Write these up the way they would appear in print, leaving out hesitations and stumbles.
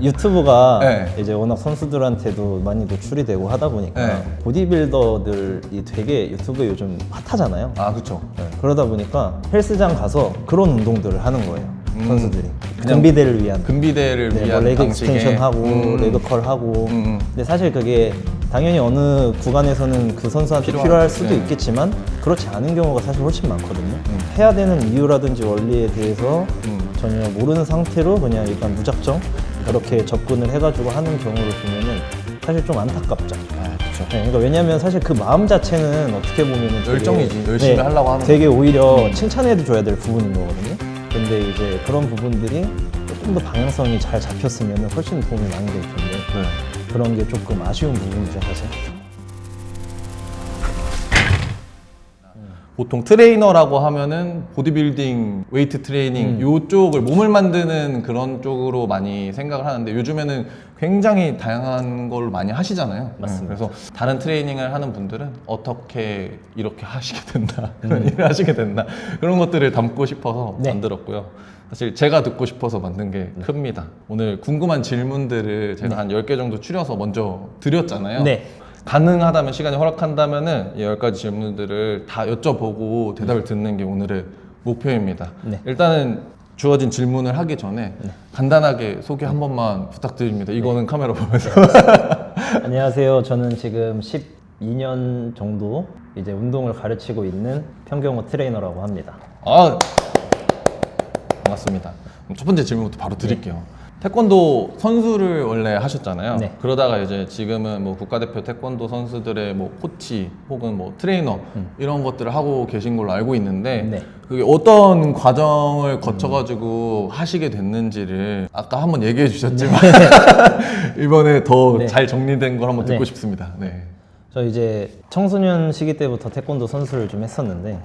유튜브가 네. 이제 워낙 선수들한테도 많이 노출이 되고 하다 보니까 네. 보디빌더들이 되게 유튜브에 요즘 핫하잖아요. 아, 그쵸. 네, 그러다 보니까 헬스장 가서 그런 운동들을 하는 거예요. 선수들이 그냥 근비대를 위한 금비대를 네, 뭐 위한 레그 방식의 익스텐션 하고 레그 컬 하고 근데 사실 그게 당연히 어느 구간에서는 그 선수한테 필요할 수도 네. 있겠지만 그렇지 않은 경우가 사실 훨씬 많거든요. 해야 되는 이유라든지 원리에 대해서 전혀 모르는 상태로 그냥 일단 무작정 그렇게 접근을 해가지고 하는 경우를 보면은 사실 좀 안타깝죠. 아, 그쵸. 네, 그러니까 왜냐면 사실 그 마음 자체는 어떻게 보면은 되게, 열정이지. 열심히 하려고 하는 되게 오히려 칭찬해도 줘야 될 부분인 거거든요. 근데 이제 그런 부분들이 조금 더 방향성이 잘 잡혔으면 훨씬 도움이 많이 될 텐데 네. 그런 게 조금 아쉬운 부분이죠 사실. 보통 트레이너라고 하면은 보디빌딩, 웨이트 트레이닝 요쪽을 몸을 만드는 그런 쪽으로 많이 생각을 하는데 요즘에는 굉장히 다양한 걸 많이 하시잖아요. 맞습니다. 그래서 다른 트레이닝을 하는 분들은 어떻게 이렇게 하시게 된다, 그런 일을 하시게 된다 그런 것들을 담고 싶어서 네. 만들었고요. 사실 제가 듣고 싶어서 만든 게 큽니다. 오늘 궁금한 질문들을 제가 한 10개 정도 추려서 먼저 드렸잖아요. 네. 가능하다면 시간이 허락한다면은 이 10가지 질문들을 다 여쭤보고 대답을 듣는 게 오늘의 목표입니다. 네. 일단은 주어진 질문을 하기 전에 간단하게 소개 한 번만 부탁드립니다. 이거는 카메라 보면서. 안녕하세요. 저는 지금 12년 정도 이제 운동을 가르치고 있는 평경호 트레이너라고 합니다. 아, 반갑습니다. 그럼 첫 번째 질문부터 바로 드릴게요. 태권도 선수를 원래 하셨잖아요. 네. 그러다가 이제 지금은 뭐 국가대표 태권도 선수들의 뭐 코치 혹은 뭐 트레이너 이런 것들을 하고 계신 걸로 알고 있는데 네. 그게 어떤 과정을 거쳐가지고 하시게 됐는지를 아까 한번 얘기해 주셨지만 이번에 더 네. 잘 정리된 걸 한번 듣고 네. 싶습니다. 네. 저 이제 청소년 시기 때부터 태권도 선수를 좀 했었는데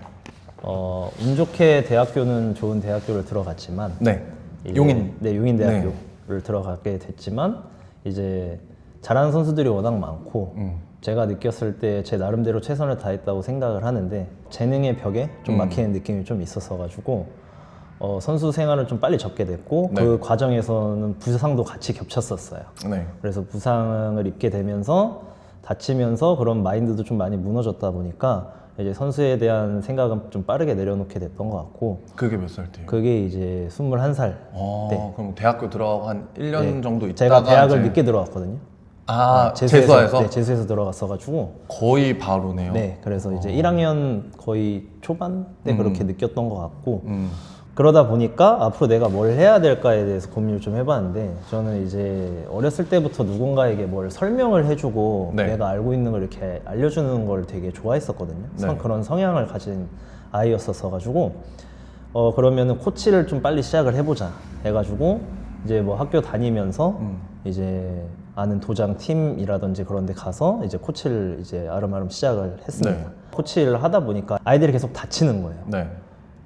운 좋게 대학교는 좋은 대학교를 들어갔지만 네. 이제, 용인. 네, 용인대학교를 들어가게 됐지만 이제 잘하는 선수들이 워낙 많고 제가 느꼈을 때 제 나름대로 최선을 다했다고 생각을 하는데 재능의 벽에 좀 막히는 느낌이 좀 있었어 가지고 선수 생활을 좀 빨리 접게 됐고 네. 그 과정에서는 부상도 같이 겹쳤었어요. 네. 그래서 부상을 입게 되면서 다치면서 그런 마인드도 좀 많이 무너졌다 보니까 이제 선수에 대한 생각은 좀 빠르게 내려놓게 됐던 것 같고 그게 몇 살 때예요? 그게 이제 21살 때 그럼 대학교 들어가고 한 1년 네. 정도 있다가 제가 대학을 이제- 늦게 들어갔거든요. 재수해서? 네, 재수해서 들어갔어가지고 거의 바로네요. 네, 그래서 이제 1학년 거의 초반 때 그렇게 느꼈던 것 같고 음. 그러다 보니까 앞으로 내가 뭘 해야 될까에 대해서 고민을 좀 해봤는데 저는 이제 어렸을 때부터 누군가에게 뭘 설명을 해주고 네. 내가 알고 있는 걸 이렇게 알려주는 걸 되게 좋아했었거든요. 네. 그런 성향을 가진 아이였었어 가지고 그러면은 코치를 좀 빨리 시작을 해보자 해가지고 이제 뭐 학교 다니면서 이제 아는 도장 팀이라든지 그런 데 가서 이제 코치를 이제 아름아름 시작을 했습니다. 네. 코치를 하다 보니까 아이들이 계속 다치는 거예요. 네.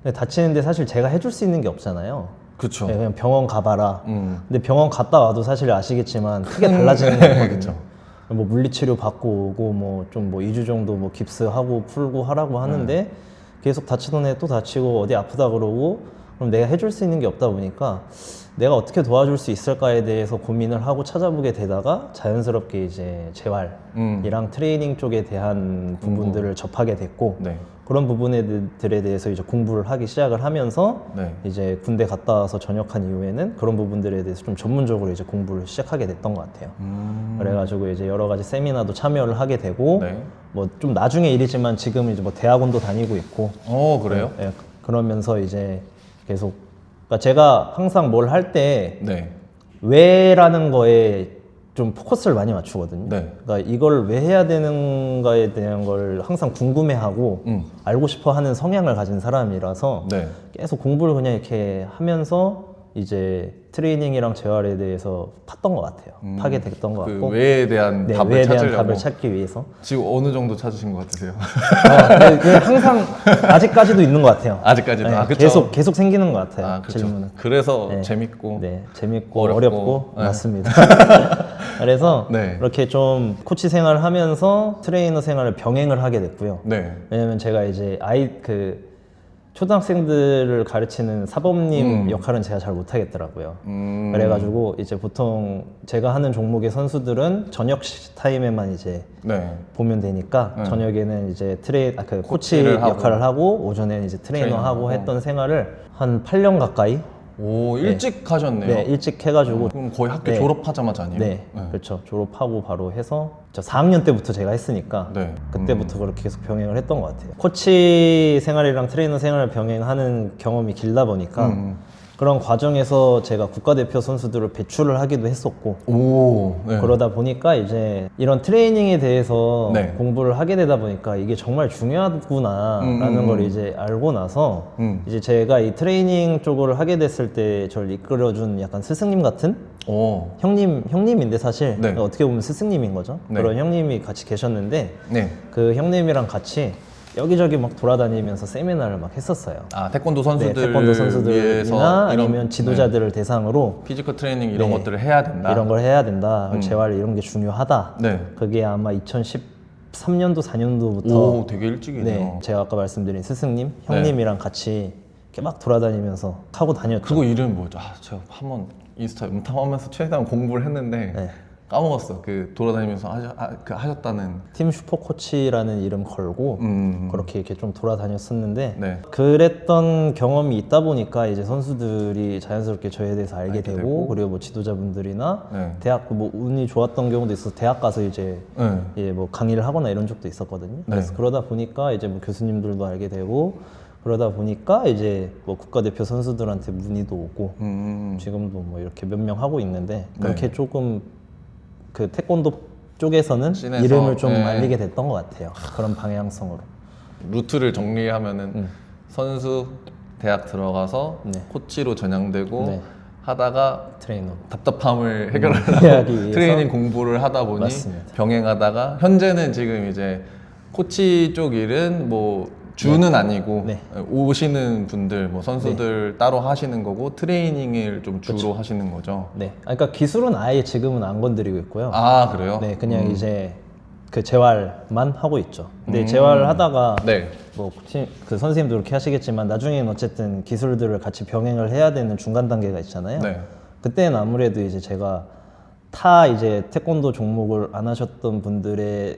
근데 다치는데 사실 제가 해줄 수 있는 게 없잖아요. 그쵸. 네, 그냥 병원 가봐라. 음. 근데 병원 갔다 와도 사실 아시겠지만 크게 달라지는 거 없거든요. 그쵸. 뭐 물리치료 받고 오고 뭐 좀 뭐 2주 정도 뭐 깁스하고 풀고 하라고 하는데 계속 다치던 애 또 다치고 어디 아프다 그러고 그럼 내가 해줄 수 있는 게 없다 보니까 내가 어떻게 도와줄 수 있을까에 대해서 고민을 하고 찾아보게 되다가 자연스럽게 이제 재활이랑 트레이닝 쪽에 대한 부분들을 접하게 됐고 네. 그런 부분들에 대해서 이제 공부를 하기 시작을 하면서 네. 이제 군대 갔다 와서 전역한 이후에는 그런 부분들에 대해서 좀 전문적으로 이제 공부를 시작하게 됐던 것 같아요. 그래가지고 이제 여러 가지 세미나도 참여를 하게 되고 네. 뭐 좀 나중에 일이지만 지금 이제 뭐 대학원도 다니고 있고 그래요? 예, 그러면서 이제 계속 그러니까 제가 항상 뭘 할 때 네. 왜라는 거에 좀 포커스를 많이 맞추거든요. 네. 그러니까 이걸 왜 해야 되는가에 대한 걸 항상 궁금해하고 알고 싶어 하는 성향을 가진 사람이라서 네. 계속 공부를 그냥 이렇게 하면서 이제 트레이닝이랑 재활에 대해서 팠던 것 같아요. 파게 됐던 것 그 같고. 왜에 대한 네, 답을 왜에 대한 찾으려고 답을 찾기 위해서. 지금 어느 정도 찾으신 것 같으세요? 네, 항상 아직까지도 있는 것 같아요. 아직까지도? 네, 아, 그쵸. 계속 생기는 것 같아요. 그쵸. 질문은. 그래서 네. 재밌고 네, 재밌고 어렵고. 어렵고 네. 맞습니다. 그래서 네. 이렇게 좀 코치 생활을 하면서 트레이너 생활을 병행을 하게 됐고요. 네. 왜냐면 제가 이제 초등학생들을 가르치는 사범님 역할은 제가 잘 못하겠더라고요. 그래가지고 이제 보통 제가 하는 종목의 선수들은 저녁 타임에만 이제 네. 보면 되니까 저녁에는 이제 그 코치 코치를 역할을 하고 오전에는 이제 트레이너하고 했던 생활을 한 8년 가까이 오, 일찍 하셨네요. 네, 일찍 해가지고 그럼 거의 학교 네. 졸업하자마자 아니에요? 네, 그렇죠. 졸업하고 바로 해서 저 4학년 때부터 제가 했으니까 네. 그때부터 그렇게 계속 병행을 했던 것 같아요. 코치 생활이랑 트레이너 생활을 병행하는 경험이 길다 보니까 그런 과정에서 제가 국가대표 선수들을 배출을 하기도 했었고 오, 네. 그러다 보니까 이제 이런 트레이닝에 대해서 네. 공부를 하게 되다 보니까 이게 정말 중요하구나라는 걸 이제 알고 나서 이제 제가 이 트레이닝 쪽을 하게 됐을 때 저를 이끌어준 약간 스승님 같은 오, 형님인데 사실 네. 어떻게 보면 스승님인 거죠. 네. 그런 형님이 같이 계셨는데 네. 그 형님이랑 같이 여기저기 막 돌아다니면서 세미나를 막 했었어요. 아, 태권도 네, 선수들 태권도 위해서 선수들이나 이런, 아니면 지도자들을 대상으로 피지컬 트레이닝 이런 네. 것들을 해야 된다. 이런 걸 해야 된다. 재활 이런 게 중요하다. 네. 그게 아마 2013년도 4년도부터 오, 되게 일찍이네요. 네, 제가 아까 말씀드린 스승님, 형님이랑 같이 이렇게 막 돌아다니면서 하고 다녔죠. 그거 이름 뭐죠? 아, 제가 한번 인스타 음탐하면서 최대한 공부를 했는데 네. 까먹었어. 그 돌아다니면서 하셨다는. 팀 슈퍼코치라는 이름 걸고 그렇게 이렇게 좀 돌아다녔었는데 네. 그랬던 경험이 있다 보니까 이제 선수들이 자연스럽게 저에 대해서 알게 알게 되고, 되고. 그리고 뭐 지도자분들이나 네. 대학 뭐 운이 좋았던 경우도 있어서 대학 가서 이제 네. 예, 뭐 강의를 하거나 이런 적도 있었거든요. 그래서 그러다 보니까 이제 뭐 교수님들도 알게 되고 그러다 보니까 이제 뭐 국가대표 선수들한테 문의도 오고 지금도 뭐 이렇게 몇 명 하고 있는데 그렇게 조금 그 태권도 쪽에서는 씬에서, 이름을 좀 네. 알리게 됐던 것 같아요. 그런 방향성으로. 루트를 정리하면은 선수 대학 들어가서 네. 코치로 전향되고 네. 하다가 트레이너. 답답함을 해결하려고 해결하기 위해서. 트레이닝 공부를 하다 보니 맞습니다. 병행하다가 현재는 지금 이제 코치 쪽 일은 뭐 주는 아니고 네. 오시는 분들 뭐 선수들 따로 하시는 거고 트레이닝을 좀 주로 하시는 거죠. 네. 아, 그러니까 기술은 아예 지금은 안 건드리고 있고요. 아, 그래요? 네, 그냥 이제 그 재활만 하고 있죠. 근데 재활을 하다가 네. 뭐 그 선생님도 그렇게 하시겠지만 나중에는 어쨌든 기술들을 같이 병행을 해야 되는 중간 단계가 있잖아요. 네. 그때는 아무래도 이제 제가 타 이제 태권도 종목을 안 하셨던 분들에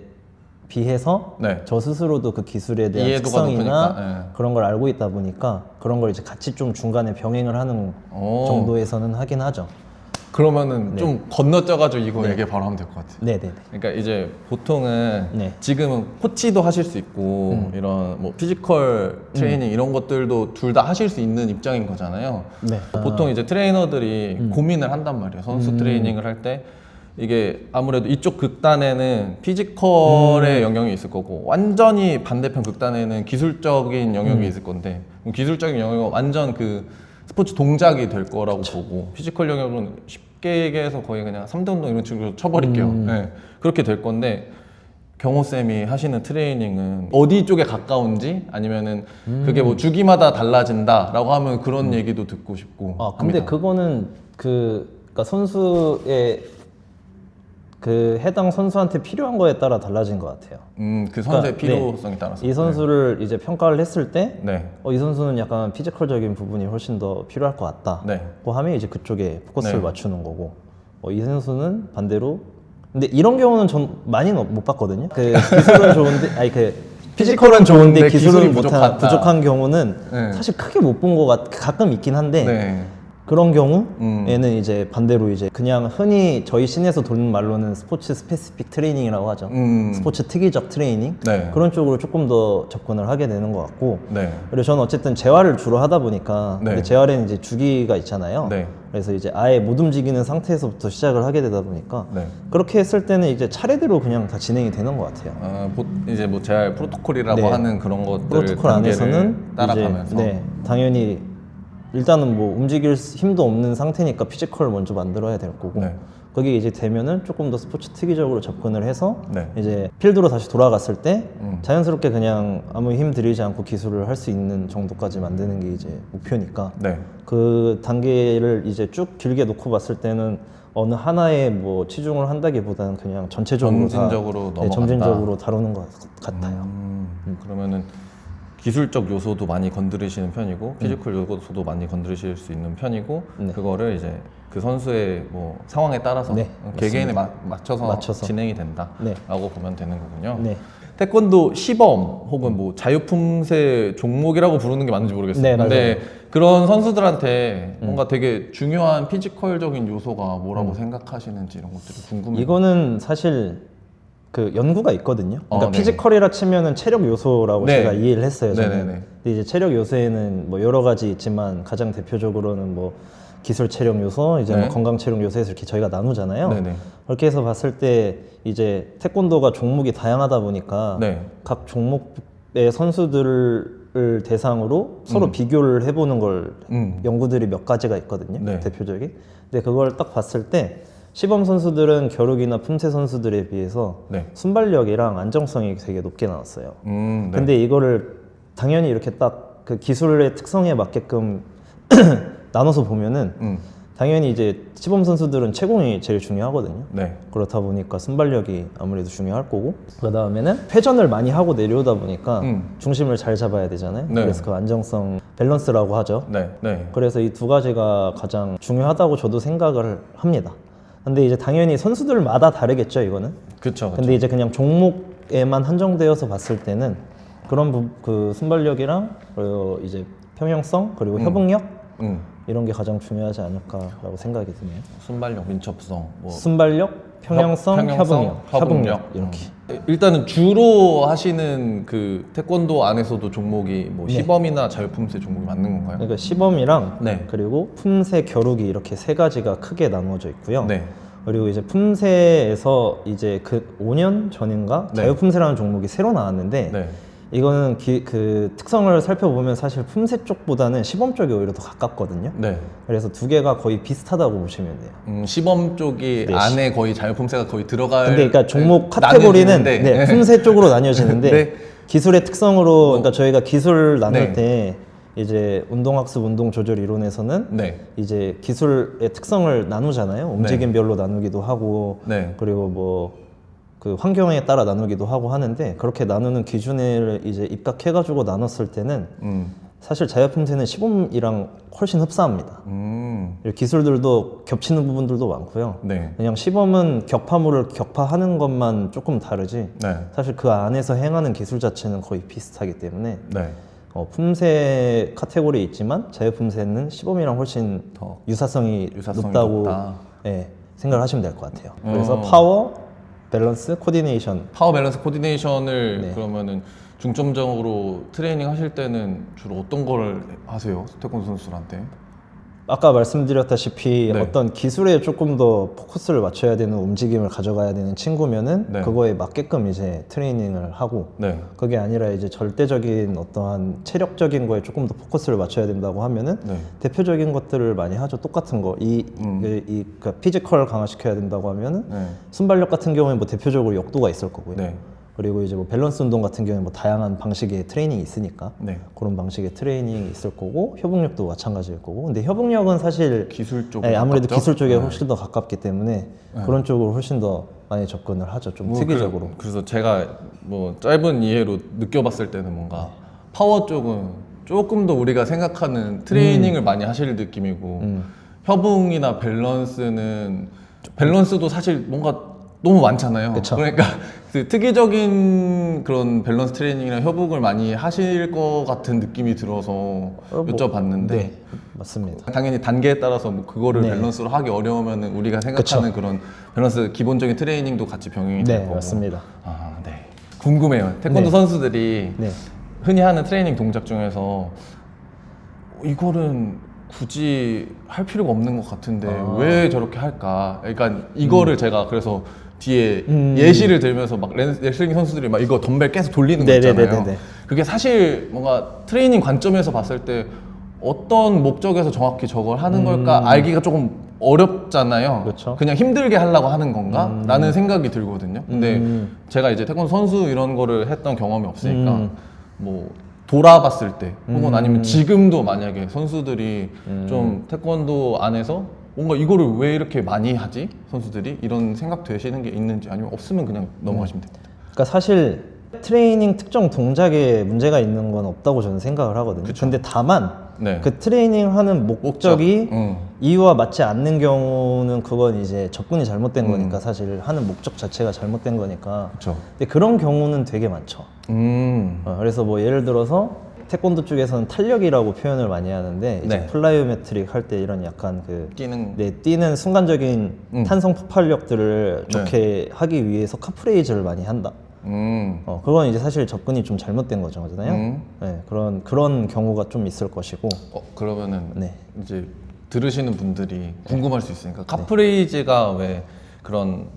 비해서 네. 저 스스로도 그 기술에 대한 이해도가 특성이나 높으니까, 그런 걸 알고 있다 보니까 그런 걸 이제 같이 좀 중간에 병행을 하는 오. 정도에서는 하긴 하죠. 그러면은 좀 건너뛰어가지고 이거 얘기 바로 하면 될 것 같아요. 네네네. 그러니까 이제 보통은 네. 지금은 코치도 하실 수 있고 이런 뭐 피지컬 트레이닝 이런 것들도 둘 다 하실 수 있는 입장인 거잖아요. 네. 보통 이제 트레이너들이 고민을 한단 말이에요. 선수 트레이닝을 할 때 이게 아무래도 이쪽 극단에는 피지컬의 영역이 있을 거고 완전히 반대편 극단에는 기술적인 영역이 있을 건데 기술적인 영역은 완전 그 스포츠 동작이 될 거라고 보고 피지컬 영역은 쉽게 얘기해서 거의 그냥 3대 운동 이런 식으로 쳐버릴게요. 네. 그렇게 될 건데 경호쌤이 하시는 트레이닝은 어디 쪽에 가까운지 아니면은 그게 뭐 주기마다 달라진다라고 하면 그런 얘기도 듣고 싶고 아, 근데 합니다. 그거는 그러니까 선수의 그 해당 선수한테 필요한 거에 따라 달라진 것 같아요. 그 선수의 그러니까, 필요성에 따라서 이 선수를 이제 평가를 했을 때, 네. 이 선수는 약간 피지컬적인 부분이 훨씬 더 필요할 것 같다. 네. 고 하면 이제 그쪽에 포커스를 네. 맞추는 거고, 이 선수는 반대로. 근데 이런 경우는 전 많이는 못 봤거든요. 그 기술은 좋은데, 아니 그 피지컬은 좋은데 기술이 기술은 부족한 경우는 네. 사실 크게 못 본 것 가끔 있긴 한데. 네. 그런 경우에는 이제 반대로 이제 그냥 흔히 저희 씬에서 도는 말로는 스포츠 스페시픽 트레이닝이라고 하죠. 스포츠 특이적 트레이닝 네. 그런 쪽으로 조금 더 접근을 하게 되는 것 같고. 네. 그리고 저는 어쨌든 재활을 주로 하다 보니까 네. 근데 재활에는 이제 주기가 있잖아요. 네. 그래서 이제 아예 못 움직이는 상태에서부터 시작을 하게 되다 보니까 네. 그렇게 했을 때는 이제 차례대로 그냥 다 진행이 되는 것 같아요. 이제 뭐 재활 프로토콜이라고 네. 하는 그런 것들 프로토콜 안에서는 따라가면서 이제, 네, 당연히 일단은 뭐 움직일 힘도 없는 상태니까 피지컬을 먼저 만들어야 될 거고 네. 거기에 이제 되면은 조금 더 스포츠 특이적으로 접근을 해서 네. 이제 필드로 다시 돌아갔을 때 자연스럽게 그냥 아무 힘 들이지 않고 기술을 할 수 있는 정도까지 만드는 게 이제 목표니까 네. 그 단계를 이제 쭉 길게 놓고 봤을 때는 어느 하나에 뭐 치중을 한다기보다는 그냥 전체적으로 점진적으로 다, 넘어간다. 점진적으로 다루는 것 같아요. 그러면은 기술적 요소도 많이 건드리시는 편이고 피지컬 요소도 많이 건드리실 수 있는 편이고 네. 그거를 이제 그 선수의 뭐 상황에 따라서 네, 개개인에 맞춰서 진행이 된다라고 네. 보면 되는 거군요. 네. 태권도 시범 혹은 뭐 자유품새 종목이라고 부르는 게 맞는지 모르겠어요. 네, 근데 맞아요. 그런 선수들한테 뭔가 되게 중요한 피지컬적인 요소가 뭐라고 생각하시는지 이런 것들이 궁금해요. 이거는 사실 그 연구가 있거든요. 그러니까 네. 피지컬이라 치면은 체력 요소라고 네. 제가 이해를 했어요. 저는. 네네네. 근데 이제 체력 요소에는 뭐 여러 가지 있지만 가장 대표적으로는 뭐 기술 체력 요소, 이제 네. 뭐 건강 체력 요소에서 이렇게 저희가 나누잖아요. 네네. 그렇게 해서 봤을 때 이제 태권도가 종목이 다양하다 보니까 네. 각 종목의 선수들을 대상으로 서로 비교를 해보는 걸 연구들이 몇 가지가 있거든요. 네. 대표적인. 근데 그걸 딱 봤을 때 시범 선수들은 겨루기나 품새 선수들에 비해서 네. 순발력이랑 안정성이 되게 높게 나왔어요. 네. 근데 이거를 당연히 이렇게 딱 그 기술의 특성에 맞게끔 나눠서 보면은 당연히 이제 시범 선수들은 채공이 제일 중요하거든요. 네. 그렇다 보니까 순발력이 아무래도 중요할 거고 그 다음에는 회전을 많이 하고 내려오다 보니까 중심을 잘 잡아야 되잖아요. 네. 그래서 그 안정성 밸런스라고 하죠. 네. 네. 그래서 이 두 가지가 가장 중요하다고 저도 생각을 합니다. 근데 이제 당연히 선수들마다 다르겠죠, 이거는. 그쵸. 근데 이제 그냥 종목에만 한정되어서 봤을 때는 그런 그 순발력이랑 그리고 이제 평형성 그리고 협응력 이런 게 가장 중요하지 않을까라고 생각이 드네요. 순발력, 민첩성, 뭐 순발력, 평형성, 협응력 이렇게. 일단은 주로 하시는 그 태권도 안에서도 종목이 뭐 네. 시범이나 자유품새 종목이 맞는 건가요? 그러니까 시범이랑 네. 그리고 품새, 겨루기 이렇게 세 가지가 크게 나누어져 있고요. 네. 그리고 이제 품새에서 이제 그 5년 전인가 네. 자유품새라는 종목이 새로 나왔는데 네. 이거는 그 특성을 살펴보면 사실 품새 쪽보다는 시범 쪽이 오히려 더 가깝거든요. 네. 그래서 두 개가 거의 비슷하다고 보시면 돼요. 시범 쪽이 네, 안에 거의 자유품새가 거의 들어갈 근데 그러니까 종목 카테고리는 나뉘어지는데. 네, 품새 쪽으로 나뉘어지는데 네. 기술의 특성으로 그러니까 저희가 기술 나눌 네. 때 이제 운동학습 운동조절 이론에서는 네. 이제 기술의 특성을 나누잖아요. 움직임별로 나누기도 하고 네. 그리고 뭐 그 환경에 따라 나누기도 하고 하는데 그렇게 나누는 기준을 이제 입각해가지고 나눴을 때는 사실 자유품새는 시범이랑 훨씬 흡사합니다. 기술들도 겹치는 부분들도 많고요. 네. 그냥 시범은 격파물을 격파하는 것만 조금 다르지 네. 사실 그 안에서 행하는 기술 자체는 거의 비슷하기 때문에 네. 품새 카테고리에 있지만 자유품새는 시범이랑 훨씬 더 유사성이 높다고 높다. 예, 생각을 하시면 될 것 같아요. 그래서 파워, 밸런스, 코디네이션 파워 밸런스 코디네이션을 네. 그러면은 중점적으로 트레이닝 하실 때는 주로 어떤 걸 하세요? 태권도 선수들한테? 아까 말씀드렸다시피 네. 어떤 기술에 조금 더 포커스를 맞춰야 되는 움직임을 가져가야 되는 친구면은 네. 그거에 맞게끔 이제 트레이닝을 하고 네. 그게 아니라 이제 절대적인 어떠한 체력적인 거에 조금 더 포커스를 맞춰야 된다고 하면은 네. 대표적인 것들을 많이 하죠. 똑같은 거. 그러니까 피지컬 강화시켜야 된다고 하면은 네. 순발력 같은 경우에 뭐 대표적으로 역도가 있을 거고요. 네. 그리고 이제 뭐 밸런스 운동 같은 경우에 뭐 다양한 방식의 트레이닝이 있으니까 네. 그런 방식의 트레이닝이 있을 거고 협응력도 마찬가지일 거고 근데 협응력은 사실 기술 쪽으로 네, 아무래도 가깝죠? 기술 쪽에 네. 훨씬 더 가깝기 때문에 그런 쪽으로 훨씬 더 많이 접근을 하죠. 좀 특이적으로. 그래서 제가 뭐 짧은 이해로 느껴봤을 때는 뭔가 파워 쪽은 조금 더 우리가 생각하는 트레이닝을 많이 하실 느낌이고 협응이나 밸런스도 사실 뭔가 너무 많잖아요. 그쵸. 그러니까 그 특이적인 그런 밸런스 트레이닝이나 협응을 많이 하실 것 같은 느낌이 들어서 여쭤봤는데 네, 맞습니다. 당연히 단계에 따라서 뭐 그거를 네. 밸런스로 하기 어려우면 우리가 생각하는 그런 밸런스 기본적인 트레이닝도 같이 병행이 될 네, 거고. 맞습니다. 아, 네. 궁금해요. 태권도 네. 선수들이 네. 흔히 하는 트레이닝 동작 중에서 이거는 굳이 할 필요가 없는 것 같은데 왜 저렇게 할까? 그러니까 이거를 제가 그래서 뒤에 예시를 들면서 막 레슬링 선수들이 막 이거 덤벨 계속 돌리는 거 있잖아요. 네네네네. 그게 사실 뭔가 트레이닝 관점에서 봤을 때 어떤 목적에서 정확히 저걸 하는 걸까 알기가 조금 어렵잖아요. 그렇죠. 그냥 힘들게 하려고 하는 건가? 라는 생각이 들거든요. 근데 제가 이제 태권도 선수 이런 거를 했던 경험이 없으니까 뭐 돌아봤을 때 혹은 아니면 지금도 만약에 선수들이 좀 태권도 안에서 뭔가 이거를 왜 이렇게 많이 하지? 선수들이 이런 생각 되시는 게 있는지 아니면 없으면 그냥 넘어가시면 됩니다. 그러니까 사실 트레이닝 특정 동작에 문제가 있는 건 없다고 저는 생각을 하거든요. 그쵸. 근데 다만 네. 그 트레이닝 하는 목적이 이유와 맞지 않는 경우는 그건 이제 접근이 잘못된 거니까 사실 하는 목적 자체가 잘못된 거니까. 그쵸. 근데 그런 경우는 되게 많죠. 그래서 뭐 예를 들어서 태권도 쪽에서는 탄력이라고 표현을 많이 하는데 이제 네. 플라이오메트릭 할 때 이런 약간 그 뛰는 뛰는 순간적인 탄성 폭발력들을 네. 좋게 하기 위해서 카프레이즈를 많이 한다. 그건 이제 사실 접근이 좀 잘못된 거잖아요. 네, 그런 경우가 좀 있을 것이고. 그러면은 네. 이제 들으시는 분들이 궁금할 수 있으니까 카프레이즈가 왜 그런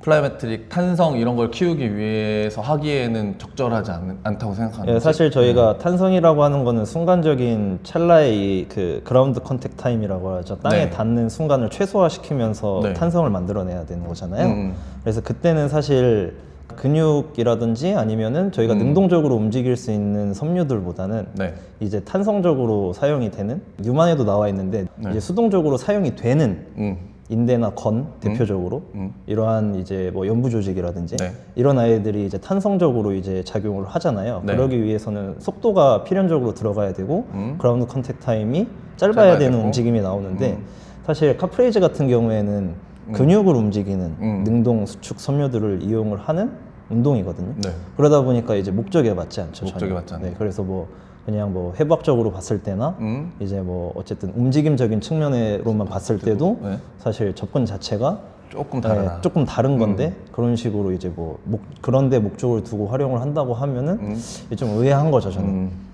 플라이메트릭 탄성 이런 걸 키우기 위해서 하기에는 적절하지 않다고 생각하는지? 예, 사실 저희가 탄성이라고 하는 거는 순간적인 찰나의 그 그라운드 컨택 타임이라고 하죠. 땅에 네. 닿는 순간을 최소화시키면서 네. 탄성을 만들어내야 되는 거잖아요. 그래서 그때는 사실 근육이라든지 아니면은 저희가 능동적으로 움직일 수 있는 섬유들보다는 네. 이제 탄성적으로 사용이 되는, 유만에도 나와 있는데 네. 이제 수동적으로 사용이 되는 인대나 건 대표적으로 이러한 이제 뭐 연부 조직이라든지 네. 이런 아이들이 이제 탄성적으로 이제 작용을 하잖아요. 네. 그러기 위해서는 속도가 필연적으로 들어가야 되고 그라운드 컨택 타임이 짧아야 짧아야 되는 되고. 움직임이 나오는데 사실 카프레이즈 같은 경우에는 근육을 움직이는 능동 수축 섬유들을 이용을 하는 운동이거든요. 네. 그러다 보니까 이제 목적에 맞지 않죠. 목적에 전혀. 맞지 않아요. 네, 그래서 뭐 그냥 뭐 해부학적으로 봤을 때나 이제 뭐 어쨌든 움직임적인 측면으로만 봤을 때도 네. 사실 접근 자체가 조금 다르다. 네, 조금 다른 건데 그런 식으로 이제 뭐 그런데 목적을 두고 활용을 한다고 하면은 좀 의아한 거죠 저는.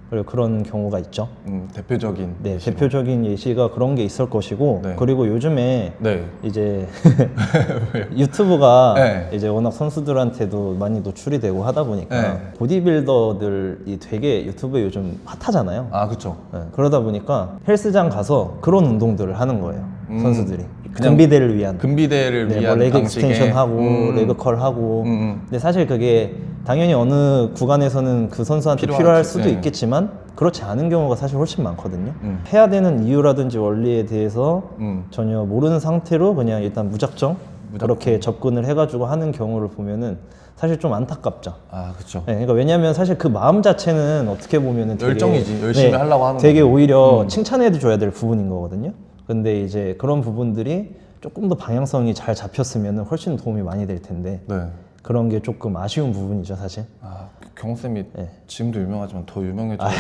그리고 그런 경우가 있죠. 대표적인. 네, 대표적인 예시가 그런 게 있을 것이고 네. 그리고 요즘에 네. 이제 유튜브가 네. 이제 워낙 선수들한테도 많이 노출이 되고 하다 보니까 네. 보디빌더들이 되게 유튜브에 요즘 핫하잖아요. 아, 그쵸. 네, 그러다 보니까 헬스장 가서 그런 운동들을 하는 거예요. 선수들이. 그냥 근비대를 위한. 근비대를 네, 위한 뭐 레그 방식의 익스텐션 하고 레그 컬 하고. 근데 사실 그게 당연히 어느 구간에서는 그 선수한테 필요할 수도 네. 있겠지만 그렇지 않은 경우가 사실 훨씬 많거든요. 해야 되는 이유라든지 원리에 대해서 전혀 모르는 상태로 그냥 일단 무작정 그렇게 접근을 해가지고 하는 경우를 보면은 사실 좀 안타깝죠. 아, 그쵸. 네, 그러니까 왜냐하면 사실 그 마음 자체는 어떻게 보면은 되게, 열정이지. 열심히 하려고 하는 되게 거지. 오히려 칭찬해 줘야 될 부분인 거거든요. 근데 이제 그런 부분들이 조금 더 방향성이 잘 잡혔으면 훨씬 도움이 많이 될 텐데 네. 그런 게 조금 아쉬운 부분이죠 사실. 아, 경호쌤이 네. 지금도 유명하지만 더 유명해져야지.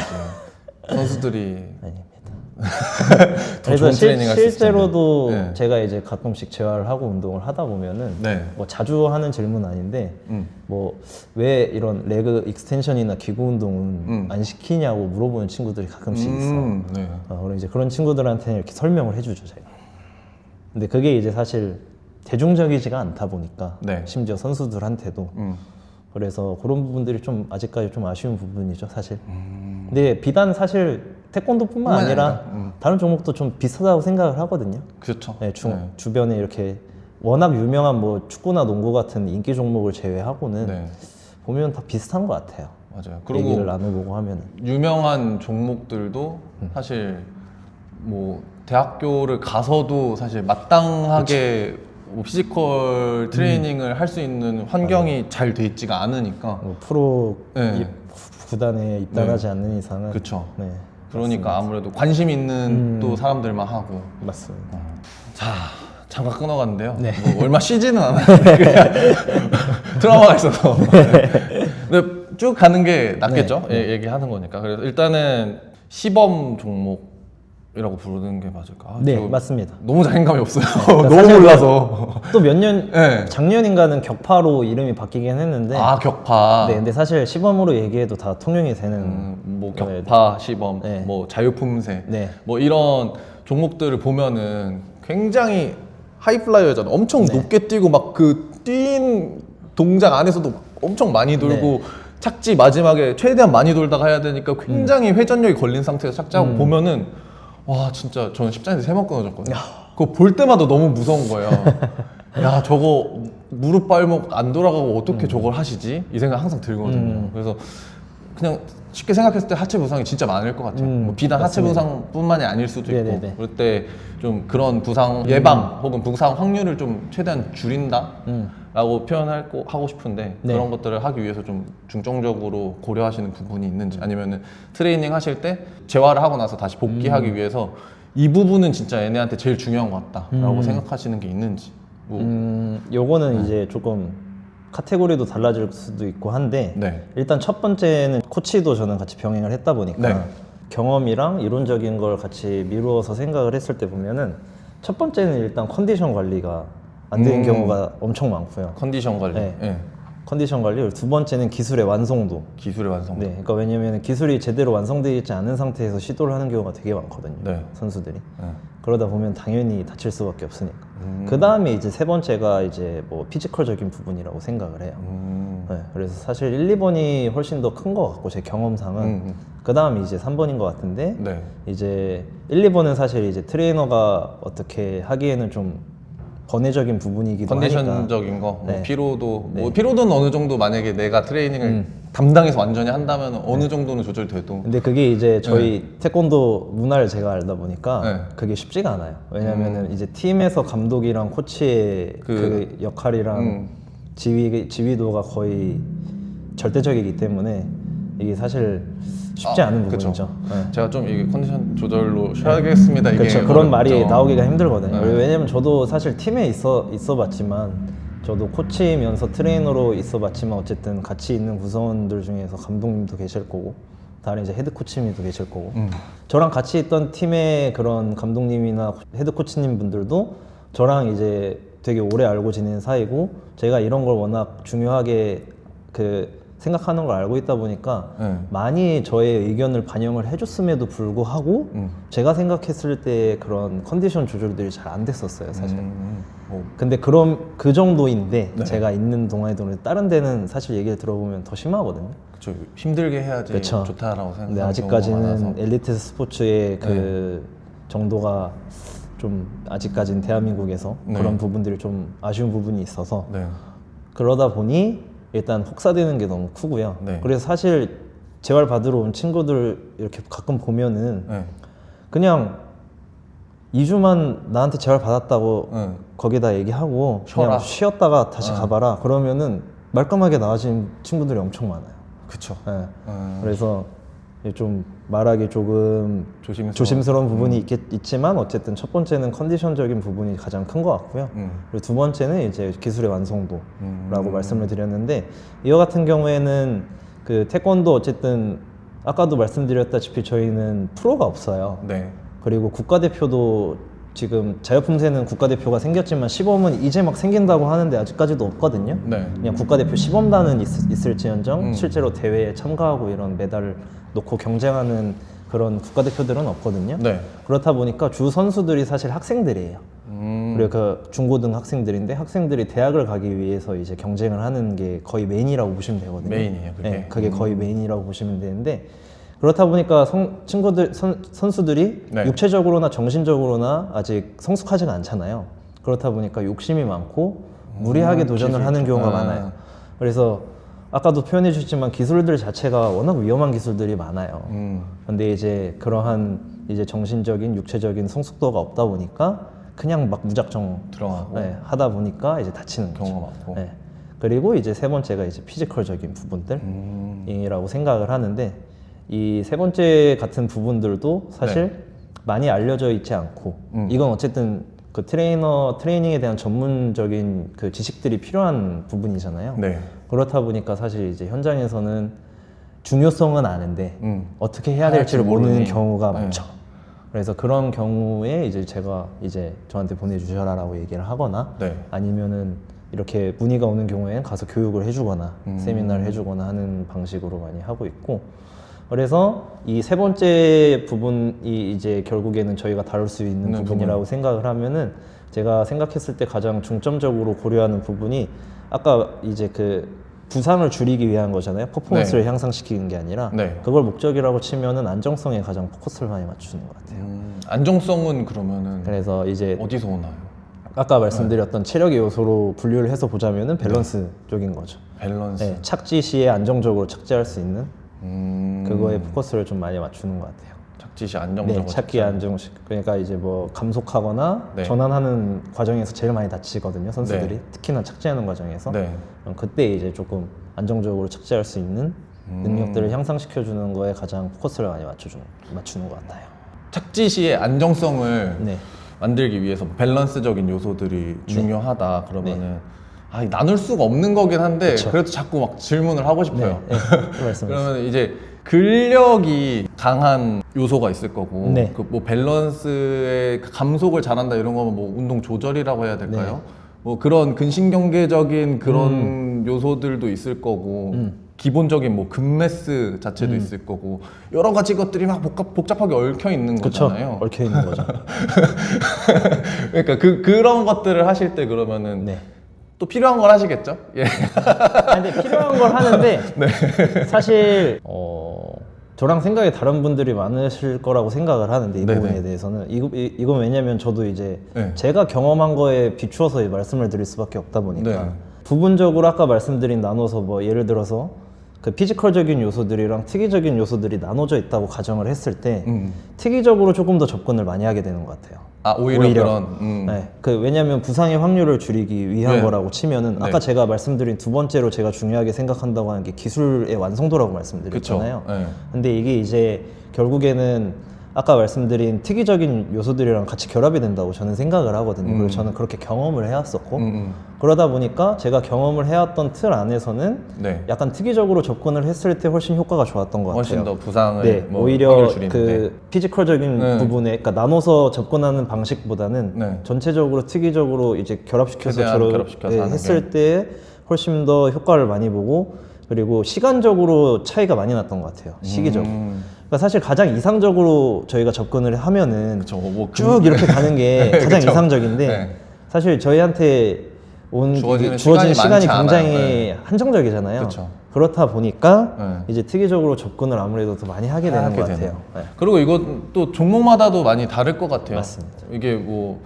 선수들이 더 그래서 좋은 트레이닝 할수 있을 텐데. 실제로도 네. 제가 이제 가끔씩 재활을 하고 운동을 하다 보면은 네. 뭐 자주 하는 질문은 아닌데 뭐 왜 이런 레그 익스텐션이나 기구 운동은 안 시키냐고 물어보는 친구들이 가끔씩 있어요. 네. 그럼 이제 그런 친구들한테는 이렇게 설명을 해주죠 제가. 근데 그게 이제 사실 대중적이지가 않다 보니까 네. 심지어 선수들한테도 그래서 그런 부분들이 좀 아직까지 좀 아쉬운 부분이죠 사실. 근데 비단 사실 태권도뿐만 아니라 다른 종목도 좀 비슷하다고 생각을 하거든요. 그렇죠. 네, 주변에 이렇게 워낙 유명한 뭐 축구나 농구 같은 인기 종목을 제외하고는 네. 보면 다 비슷한 것 같아요. 맞아요. 얘기를 그리고 나눠보고 하면은. 유명한 종목들도 사실 뭐 대학교를 가서도 사실 마땅하게 뭐 피지컬 트레이닝을 할 수 있는 환경이 잘 돼 있지가 않으니까. 뭐 프로 네. 구단에 입단하지 않는 이상은 그쵸. 네, 그러니까 아무래도 관심 있는 또 사람들만 하고. 맞습니다. 자, 잠깐 끊어갔는데요. 네. 뭐 얼마 쉬지는 않았는데 그냥 드라마가 있어서. 근데 쭉 가는 게 낫겠죠? 얘기하는 거니까. 그래서 일단은 시범 종목이라고 부르는 게 맞을까? 네, 저 맞습니다. 너무 자신감이 없어요. 그러니까 너무 몰라서. 또 몇 년 네. 작년인가는 격파로 이름이 바뀌긴 했는데 아, 격파. 네, 근데 사실 시범으로 얘기해도 다 통용이 되는 뭐 격파 시범, 네. 뭐 자유품새, 네. 뭐 이런 종목들을 보면은 굉장히 하이플라이어잖아. 엄청 네. 높게 뛰고 막 그 뛴 동작 안에서도 엄청 많이 돌고 네. 착지 마지막에 최대한 많이 돌다가 해야 되니까 굉장히 회전력이 걸린 상태에서 착지하고 보면은 와 진짜 저는 십자인대 3번 끊어졌거든요. 그거 볼 때마다 너무 무서운 거예요. 야 저거 무릎 발목 안 돌아가고 어떻게 저걸 하시지? 이 생각 항상 들거든요. 그래서 그냥 쉽게 생각했을 때 하체 부상이 진짜 많을 것 같아요. 뭐 비단 하체 맞습니다. 부상뿐만이 아닐 수도 있고 네네네. 그럴 때 좀 그런 부상 예방 혹은 부상 확률을 좀 최대한 줄인다라고 하고 싶은데 네. 그런 것들을 하기 위해서 좀 중점적으로 고려하시는 부분이 있는지 아니면은 트레이닝 하실 때 재활을 하고 나서 다시 복귀하기 위해서 이 부분은 진짜 얘네한테 제일 중요한 것 같다라고 생각하시는 게 있는지. 뭐. 요거는 이제 조금 카테고리도 달라질 수도 있고 한데 네. 일단 첫 번째는 코치도 저는 같이 병행을 했다 보니까 네. 경험이랑 이론적인 걸 같이 미루어서 생각을 했을 때 보면은 첫 번째는 일단 컨디션 관리가 안 되는 경우가 엄청 많고요. 컨디션 관리. 네. 예. 컨디션 관리. 그리고 두 번째는 기술의 완성도. 기술의 완성. 네, 그러니까 왜냐면 기술이 제대로 완성되어 있지 않은 상태에서 시도를 하는 경우가 되게 많거든요. 네. 선수들이. 네. 그러다 보면 당연히 다칠 수밖에 없으니까. 그 다음에 이제 세 번째가 이제 뭐 피지컬적인 부분이라고 생각을 해요. 네, 그래서 사실 1, 2번이 훨씬 더 큰 것 같고 제 경험상은 그 다음이 이제 3번인 것 같은데 네. 이제 1, 2번은 사실 이제 트레이너가 어떻게 하기에는 좀 번외적인 부분이기도 하니까. 컨디션적인 거, 뭐 네. 피로도, 뭐 피로도는 어느 정도 만약에 내가 트레이닝을 담당해서 완전히 한다면 어느 정도는 조절돼도. 근데 그게 이제 저희 태권도 문화를 제가 알다 보니까 네. 그게 쉽지가 않아요. 왜냐면은 이제 팀에서 감독이랑 코치의 그 역할이랑 지휘도가 거의 절대적이기 때문에 이게 사실 쉽지 않은 그쵸. 부분이죠. 네. 제가 좀 이게 컨디션 조절로 쉬어야겠습니다. 이게 그렇죠. 그런 말이 어렵죠. 나오기가 힘들거든요. 네. 왜냐면 저도 사실 팀에 있어봤지만 저도 코치면서 트레이너로 있어봤지만 어쨌든 같이 있는 구성원들 중에서 감독님도 계실 거고 다른 이제 헤드 코치님도 계실 거고 저랑 같이 있던 팀의 그런 감독님이나 헤드 코치님 분들도 저랑 이제 되게 오래 알고 지낸 사이고 제가 이런 걸 워낙 중요하게 생각하는 걸 알고 있다 보니까 많이 저의 의견을 반영을 해줬음에도 불구하고 제가 생각했을 때 그런 컨디션 조절들이 잘 안 됐었어요 사실. 근데 그럼 그 정도인데 네. 제가 있는 동아리도 다른 데는 사실 얘기를 들어보면 더 심하거든요. 그쵸. 힘들게 해야지 그쵸. 좋다라고 근데 생각하는 경우가 아직까지는 많아서. 엘리트 스포츠의 그 정도가 좀 아직까지는 대한민국에서 그런 부분들이 좀 아쉬운 부분이 있어서 네. 그러다 보니 일단 혹사되는 게 너무 크고요. 네. 그래서 사실 재활 받으러 온 친구들 이렇게 가끔 보면은 네. 그냥 2주만 나한테 재활 받았다고 네. 거기다 얘기하고 쉬어라. 그냥 쉬었다가 다시 가봐라 그러면은 말끔하게 나아진 친구들이 엄청 많아요. 그쵸. 네. 그래서 좀 말하기 조금 조심스러운. 조심스러운 부분이 있지만 어쨌든 첫 번째는 컨디션적인 부분이 가장 큰 것 같고요. 그리고 두 번째는 이제 기술의 완성도라고 말씀을 드렸는데 이와 같은 경우에는 그 태권도 어쨌든 아까도 말씀드렸다시피 저희는 프로가 없어요. 네. 그리고 국가대표도 지금 자유품새는 국가대표가 생겼지만 시범은 이제 막 생긴다고 하는데 아직까지도 없거든요. 네. 그냥 국가대표 시범단은 있을지언정 실제로 대회에 참가하고 이런 메달을 놓고 경쟁하는 그런 국가대표들은 없거든요. 네. 그렇다 보니까 주 선수들이 사실 학생들이에요. 그리고 그 중고등 학생들인데 학생들이 대학을 가기 위해서 이제 경쟁을 하는 게 거의 메인이라고 보시면 되거든요. 메인이에요, 그게. 네, 그게 거의 메인이라고 보시면 되는데 그렇다 보니까 선수들이 네. 육체적으로나 정신적으로나 아직 성숙하지가 않잖아요. 그렇다 보니까 욕심이 많고 무리하게 도전을 하는 경우가 많아요. 그래서 아까도 표현해 주셨지만 기술들 자체가 워낙 위험한 기술들이 많아요. 근데 이제 그러한 이제 정신적인 육체적인 성숙도가 없다 보니까 그냥 막 무작정 들어가고 하다 보니까 이제 다치는 경우가 거죠. 많고. 네. 그리고 이제 세 번째가 이제 피지컬적인 부분들이라고 생각을 하는데 이 세 번째 같은 부분들도 사실 많이 알려져 있지 않고 이건 어쨌든 그 트레이닝에 대한 전문적인 그 지식들이 필요한 부분이잖아요. 네. 그렇다 보니까 사실 이제 현장에서는 중요성은 아는데 어떻게 해야 될지를 모르는 모르니. 경우가 네. 많죠. 그래서 그런 경우에 이제 제가 이제 저한테 보내주셔라라고 얘기를 하거나 네. 아니면은 이렇게 문의가 오는 경우에는 가서 교육을 해주거나 세미나를 해주거나 하는 방식으로 많이 하고 있고 그래서 이 세 번째 부분이 이제 결국에는 저희가 다룰 수 있는 부분이라고 생각을 하면은 제가 생각했을 때 가장 중점적으로 고려하는 부분이 아까 이제 그 부상을 줄이기 위한 거잖아요. 퍼포먼스를 향상시키는 게 아니라 그걸 목적이라고 치면은 안정성에 가장 포커스를 많이 맞추는 것 같아요. 안정성은 그러면은 그래서 이제 어디서 오나요? 아까 말씀드렸던 체력의 요소로 분류를 해서 보자면은 밸런스적인 거죠. 밸런스. 네, 착지 시에 안정적으로 착지할 수 있는 그거에 포커스를 좀 많이 맞추는 것 같아요. 착지시 안정적으로. 네, 찾기 안정식. 그러니까 이제 뭐 감속하거나 네. 전환하는 과정에서 제일 많이 다치거든요, 선수들이. 네. 특히나 착지하는 과정에서. 네. 그때 이제 조금 안정적으로 착지할 수 있는 능력들을 향상시켜주는 거에 가장 포커스를 많이 맞추는 것 같아요. 착지 시의 안정성을 네. 만들기 위해서 밸런스적인 요소들이 중요하다 그러면은 나눌 수가 없는 거긴 한데 그쵸. 그래도 자꾸 막 질문을 하고 싶어요. 네, 말씀하세요. 그러면 이제 근력이 강한 요소가 있을 거고 네. 그 뭐 밸런스의 감속을 잘한다 이런 거면 뭐 운동 조절이라고 해야 될까요? 네. 뭐 그런 근신경계적인 그런 요소들도 있을 거고 기본적인 뭐 근매스 자체도 있을 거고 여러 가지 것들이 막 복잡하게 얽혀 있는 그쵸. 거잖아요. 얽혀 있는 거죠. 그러니까 그런 것들을 하실 때 그러면은 네. 또 필요한 걸 하시겠죠? 예. 근데 필요한 걸 하는데 사실 저랑 생각이 다른 분들이 많으실 거라고 생각을 하는데 이 네네. 부분에 대해서는 이건 왜냐면 저도 이제 네. 제가 경험한 거에 비추어서 말씀을 드릴 수밖에 없다 보니까 네. 부분적으로 아까 말씀드린 나눠서 뭐 예를 들어서 그 피지컬적인 요소들이랑 특이적인 요소들이 나눠져 있다고 가정을 했을 때 특이적으로 조금 더 접근을 많이 하게 되는 것 같아요. 오히려 그런 네, 왜냐면 부상의 확률을 줄이기 위한 네. 거라고 치면은 네. 아까 제가 말씀드린 두 번째로 제가 중요하게 생각한다고 하는 게 기술의 완성도라고 말씀드렸잖아요. 그쵸. 네. 근데 이게 이제 결국에는 아까 말씀드린 특이적인 요소들이랑 같이 결합이 된다고 저는 생각을 하거든요. 그리고 저는 그렇게 경험을 해왔었고 그러다 보니까 제가 경험을 해왔던 틀 안에서는 네. 약간 특이적으로 접근을 했을 때 훨씬 효과가 좋았던 것 같아요. 훨씬 더 부상을 네, 뭐 오히려 확률을 줄이는데. 그 피지컬적인 네. 부분에, 그러니까 나눠서 접근하는 방식보다는 네. 전체적으로 특이적으로 이제 결합시켜서 최대한 결합시켜서 하는 했을 때 훨씬 더 효과를 많이 보고 그리고 시간적으로 차이가 많이 났던 것 같아요. 시기적으로. 그러니까 사실 가장 이상적으로 저희가 접근을 하면은 그쵸, 뭐 쭉 이렇게 가는 게 네, 가장 그쵸. 이상적인데 네. 사실 저희한테 주어지는 주어진 시간이 시간이 많지 굉장히 않아요. 네. 한정적이잖아요. 그쵸. 그렇다 보니까 네. 이제 특이적으로 접근을 아무래도 더 많이 하게 되는 것 같아요. 네. 그리고 이건 또 종목마다도 많이 다를 것 같아요. 맞습니다. 이게 뭐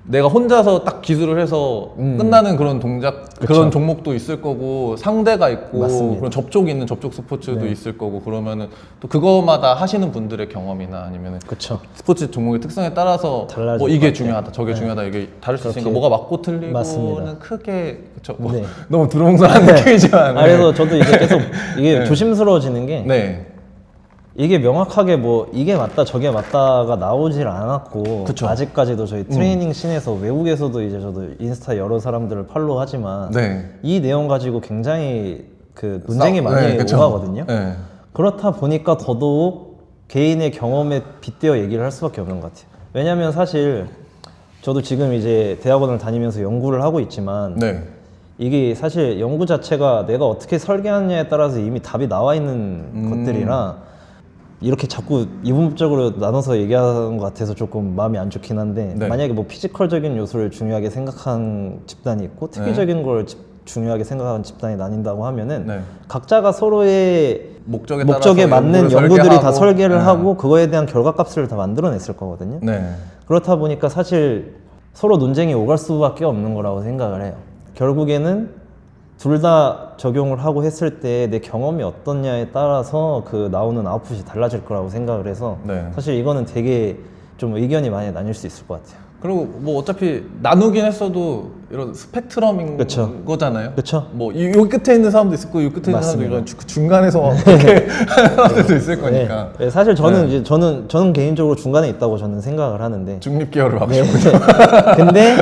내가 혼자서 딱 기술을 해서 끝나는 그런 동작 그런 종목도 있을 거고 상대가 있고 맞습니다. 그런 접촉이 있는 접촉 스포츠도 네. 있을 거고 그러면은 또 그거마다 하시는 분들의 경험이나 아니면은 그쵸. 스포츠 종목의 특성에 따라서 달라질 뭐 것 이게 같아요. 중요하다 저게 중요하다 이게 다를 수 있으니까 그렇게 뭐가 맞고 틀리고는 맞습니다. 크게 그쵸 뭐 네. 너무 두루뭉술한 느낌이지만 그래서 저도 이제 계속 이게 조심스러워지는 게 네. 이게 명확하게 뭐 이게 맞다 저게 맞다가 나오질 않았고 그쵸. 아직까지도 저희 트레이닝 씬에서 외국에서도 이제 저도 인스타 여러 사람들을 팔로우하지만 네. 이 내용 가지고 굉장히 그 논쟁이 싸- 많이 네, 그쵸. 오가거든요. 네. 그렇다 보니까 더더욱 개인의 경험에 빗대어 얘기를 할 수밖에 없는 것 같아요. 왜냐면 사실 저도 지금 이제 대학원을 다니면서 연구를 하고 있지만 네. 이게 사실 연구 자체가 내가 어떻게 설계하느냐에 따라서 이미 답이 나와 있는 것들이라 이렇게 자꾸 이분법적으로 나눠서 얘기하는 것 같아서 조금 마음이 안 좋긴 한데 네. 만약에 뭐 피지컬적인 요소를 중요하게 생각한 집단이 있고 특이적인 걸 중요하게 생각하는 집단이 나뉜다고 하면은 네. 각자가 서로의 목적에 목적에 따라서 맞는 연구를 연구들이 다 설계하고. 설계를 네. 하고 그거에 대한 결과값을 다 만들어냈을 거거든요. 네. 그렇다 보니까 사실 서로 논쟁이 오갈 수밖에 없는 거라고 생각을 해요. 결국에는 둘 다 적용을 하고 했을 때 내 경험이 어떻냐에 따라서 그 나오는 아웃풋이 달라질 거라고 생각을 해서 네. 사실 이거는 되게 좀 의견이 많이 나뉠 수 있을 것 같아요. 그리고 뭐 어차피 나누긴 했어도 이런 스펙트럼인 그쵸. 거잖아요. 그쵸. 뭐 요 끝에 있는 사람도 있을 거고 요 끝에 있는 사람도 맞습니다. 이런 중간에서 이렇게 하는 사람들도 있을 거니까. 네. 사실 저는 네. 이제 저는 개인적으로 중간에 있다고 저는 생각을 하는데 중립 계열을 하고 네. 싶고 근데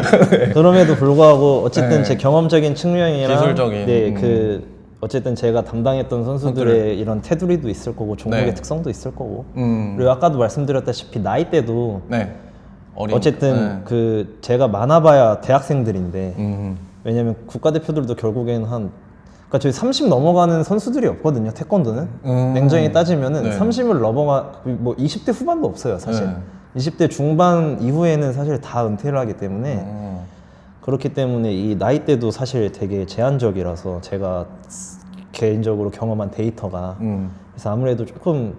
그럼에도 불구하고 어쨌든 네. 제 경험적인 측면이랑 기술적인, 어쨌든 제가 담당했던 선수들의 이런 테두리도 있을 거고 종목의 네. 특성도 있을 거고 그리고 아까도 말씀드렸다시피 나이대도 네. 어린. 어쨌든 그 제가 많아봐야 대학생들인데 네. 왜냐면 국가대표들도 결국에는 그러니까 저희 30 넘어가는 선수들이 없거든요. 태권도는 냉정히 따지면은 네. 30을 넘어가 뭐 20대 후반도 없어요 사실. 네. 20대 중반 이후에는 사실 다 은퇴를 하기 때문에 그렇기 때문에 이 나이대도 사실 되게 제한적이라서 제가 개인적으로 경험한 데이터가 그래서 아무래도 조금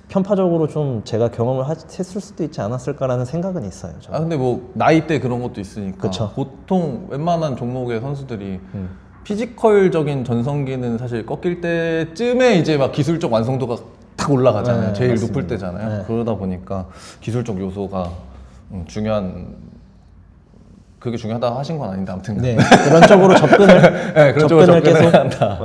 편파적으로 좀 제가 경험을 했을 수도 있지 않았을까라는 생각은 있어요. 저는. 근데 뭐 나이 때 그런 것도 있으니까 그쵸. 보통 웬만한 종목의 선수들이 피지컬적인 전성기는 사실 꺾일 때쯤에 이제 막 기술적 완성도가 탁 올라가잖아요. 네, 제일 맞습니다. 높을 때잖아요. 네. 그러다 보니까 기술적 요소가 그게 중요하다고 하신 건 아닌데 아무튼 네, 그런 쪽으로 접근을 네, 그런 쪽으로 접근을 계속 접근을 한다.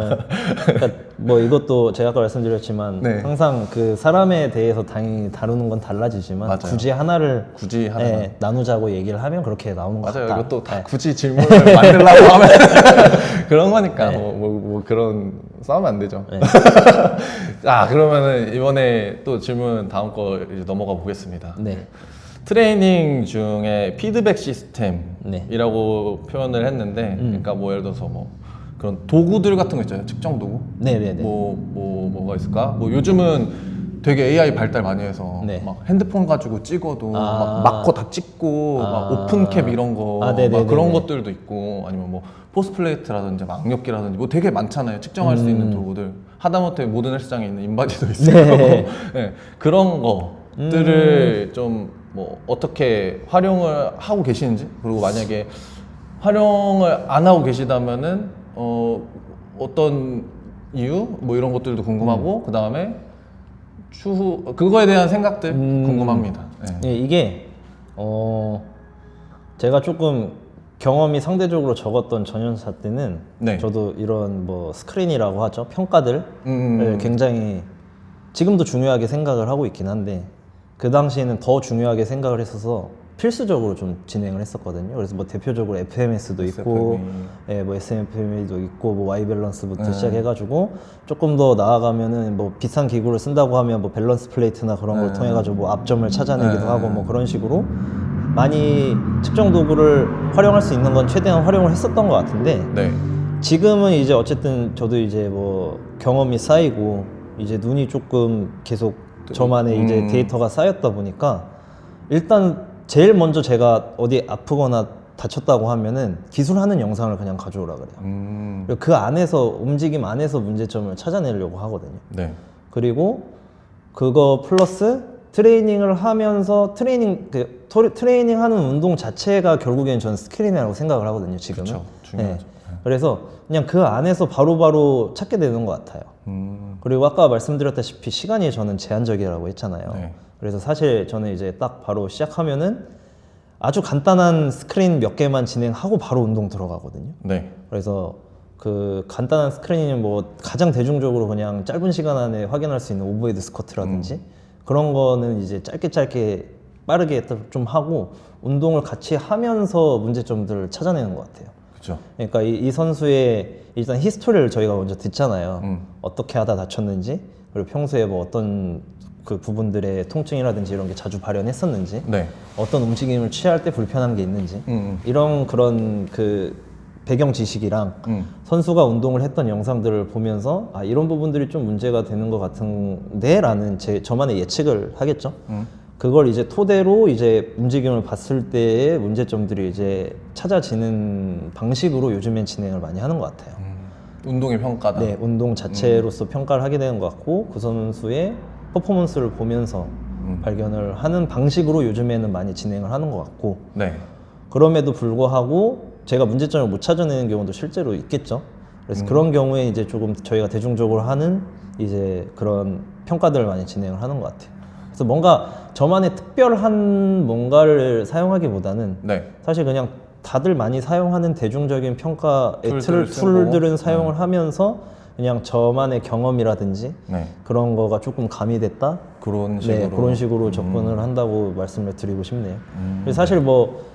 그러니까 뭐 이것도 제가 아까 말씀드렸지만 네. 항상 그 사람에 대해서 당연히 다루는 건 달라지지만 맞아요. 굳이 하나를 굳이 하나만. 네, 나누자고 얘기를 하면 그렇게 나오는 것 맞아요. 같다. 이것도 다 네. 굳이 질문을 만들려고 하면 그런 거니까 네. 뭐 그런 싸우면 안 되죠. 네. 자, 그러면은 이번에 또 질문 다음 거 이제 넘어가 보겠습니다. 네. 트레이닝 중에 피드백 시스템이라고 네. 표현을 했는데, 그러니까 뭐 예를 들어서 뭐 그런 도구들 같은 거 있잖아요. 측정 도구. 네네네. 뭐가 있을까? 뭐 요즘은 되게 AI 발달 많이 해서 네. 막 핸드폰 가지고 찍어도 아. 막 마커 다 찍고 막 오픈캡 이런 거 아, 막 네네네네. 그런 것들도 있고 아니면 뭐 포스플레이트라든지 막 악력기라든지 뭐 되게 많잖아요. 측정할 수 있는 도구들. 하다못해 모든 헬스장에 있는 인바디도 있어요. 네. 네, 그런 것들을 좀 뭐 어떻게 활용을 하고 계시는지, 그리고 만약에 활용을 안 하고 계시다면은 어떤 이유 뭐 이런 것들도 궁금하고 그 다음에 추후 그거에 대한 생각들 궁금합니다. 네. 네, 이게 제가 조금 경험이 상대적으로 적었던 전연사 때는 네. 저도 이런 뭐 스크린이라고 하죠. 평가들을 굉장히 지금도 중요하게 생각을 하고 있긴 한데 그 당시에는 더 중요하게 생각을 했어서 필수적으로 좀 진행을 했었거든요. 그래서 뭐 대표적으로 FMS도 있고, 예, 뭐 SMFM도 있고, 뭐 Y 밸런스부터 시작해가지고 조금 더 나아가면은 뭐 비싼 기구를 쓴다고 하면 뭐 밸런스 플레이트나 그런 걸 통해가지고 뭐 앞점을 찾아내기도 하고 뭐 그런 식으로 많이 측정 도구를 활용할 수 있는 건 최대한 활용을 했었던 것 같은데 네. 지금은 이제 어쨌든 저도 이제 뭐 경험이 쌓이고 이제 눈이 조금 계속 저만의 이제 데이터가 쌓였다 보니까 일단 제일 먼저 제가 어디 아프거나 다쳤다고 하면은 기술하는 영상을 그냥 가져오라 그래요. 그리고 그 안에서 움직임 안에서 문제점을 찾아내려고 하거든요. 네. 그리고 그거 플러스 트레이닝을 하면서 트레이닝하는 운동 자체가 결국엔 저는 스킬이라고 생각을 하거든요. 지금은. 그쵸, 중요하죠. 그래서 그냥 그 안에서 바로바로 찾게 되는 것 같아요. 그리고 아까 말씀드렸다시피 시간이 저는 제한적이라고 했잖아요. 네. 그래서 사실 저는 이제 딱 바로 시작하면은 아주 간단한 스크린 몇 개만 진행하고 바로 운동 들어가거든요. 네. 그래서 그 간단한 스크린은 뭐 가장 대중적으로 그냥 짧은 시간 안에 확인할 수 있는 오버헤드 스쿼트라든지 그런 거는 이제 짧게 빠르게 좀 하고 운동을 같이 하면서 문제점들을 찾아내는 것 같아요. 그렇죠. 그러니까 이 선수의 일단 히스토리를 저희가 먼저 듣잖아요. 어떻게 하다 다쳤는지, 그리고 평소에 뭐 어떤 그 부분들의 통증이라든지 이런 게 자주 발현했었는지, 네. 어떤 움직임을 취할 때 불편한 게 있는지, 이런 그런 그 배경 지식이랑 선수가 운동을 했던 영상들을 보면서 아 이런 부분들이 좀 문제가 되는 것 같은데라는 저만의 예측을 하겠죠. 그걸 이제 토대로 이제 움직임을 봤을 때의 문제점들이 이제 찾아지는 방식으로 요즘엔 진행을 많이 하는 것 같아요. 운동의 평가다. 네, 운동 자체로서 평가를 하게 되는 것 같고 그 선수의 퍼포먼스를 보면서 발견을 하는 방식으로 요즘에는 많이 진행을 하는 것 같고 네. 그럼에도 불구하고 제가 문제점을 못 찾아내는 경우도 실제로 있겠죠. 그래서 그런 경우에 이제 조금 저희가 대중적으로 하는 이제 그런 평가들을 많이 진행을 하는 것 같아요. 그래서 뭔가 저만의 특별한 뭔가를 사용하기보다는 네. 사실 그냥 다들 많이 사용하는 대중적인 평가의 툴들을 툴들은 쓰고. 사용을 하면서 그냥 저만의 경험이라든지 네. 그런 거가 조금 가미됐다? 그런 식으로. 네, 그런 식으로 접근을 한다고 말씀을 드리고 싶네요. 그래서 사실 뭐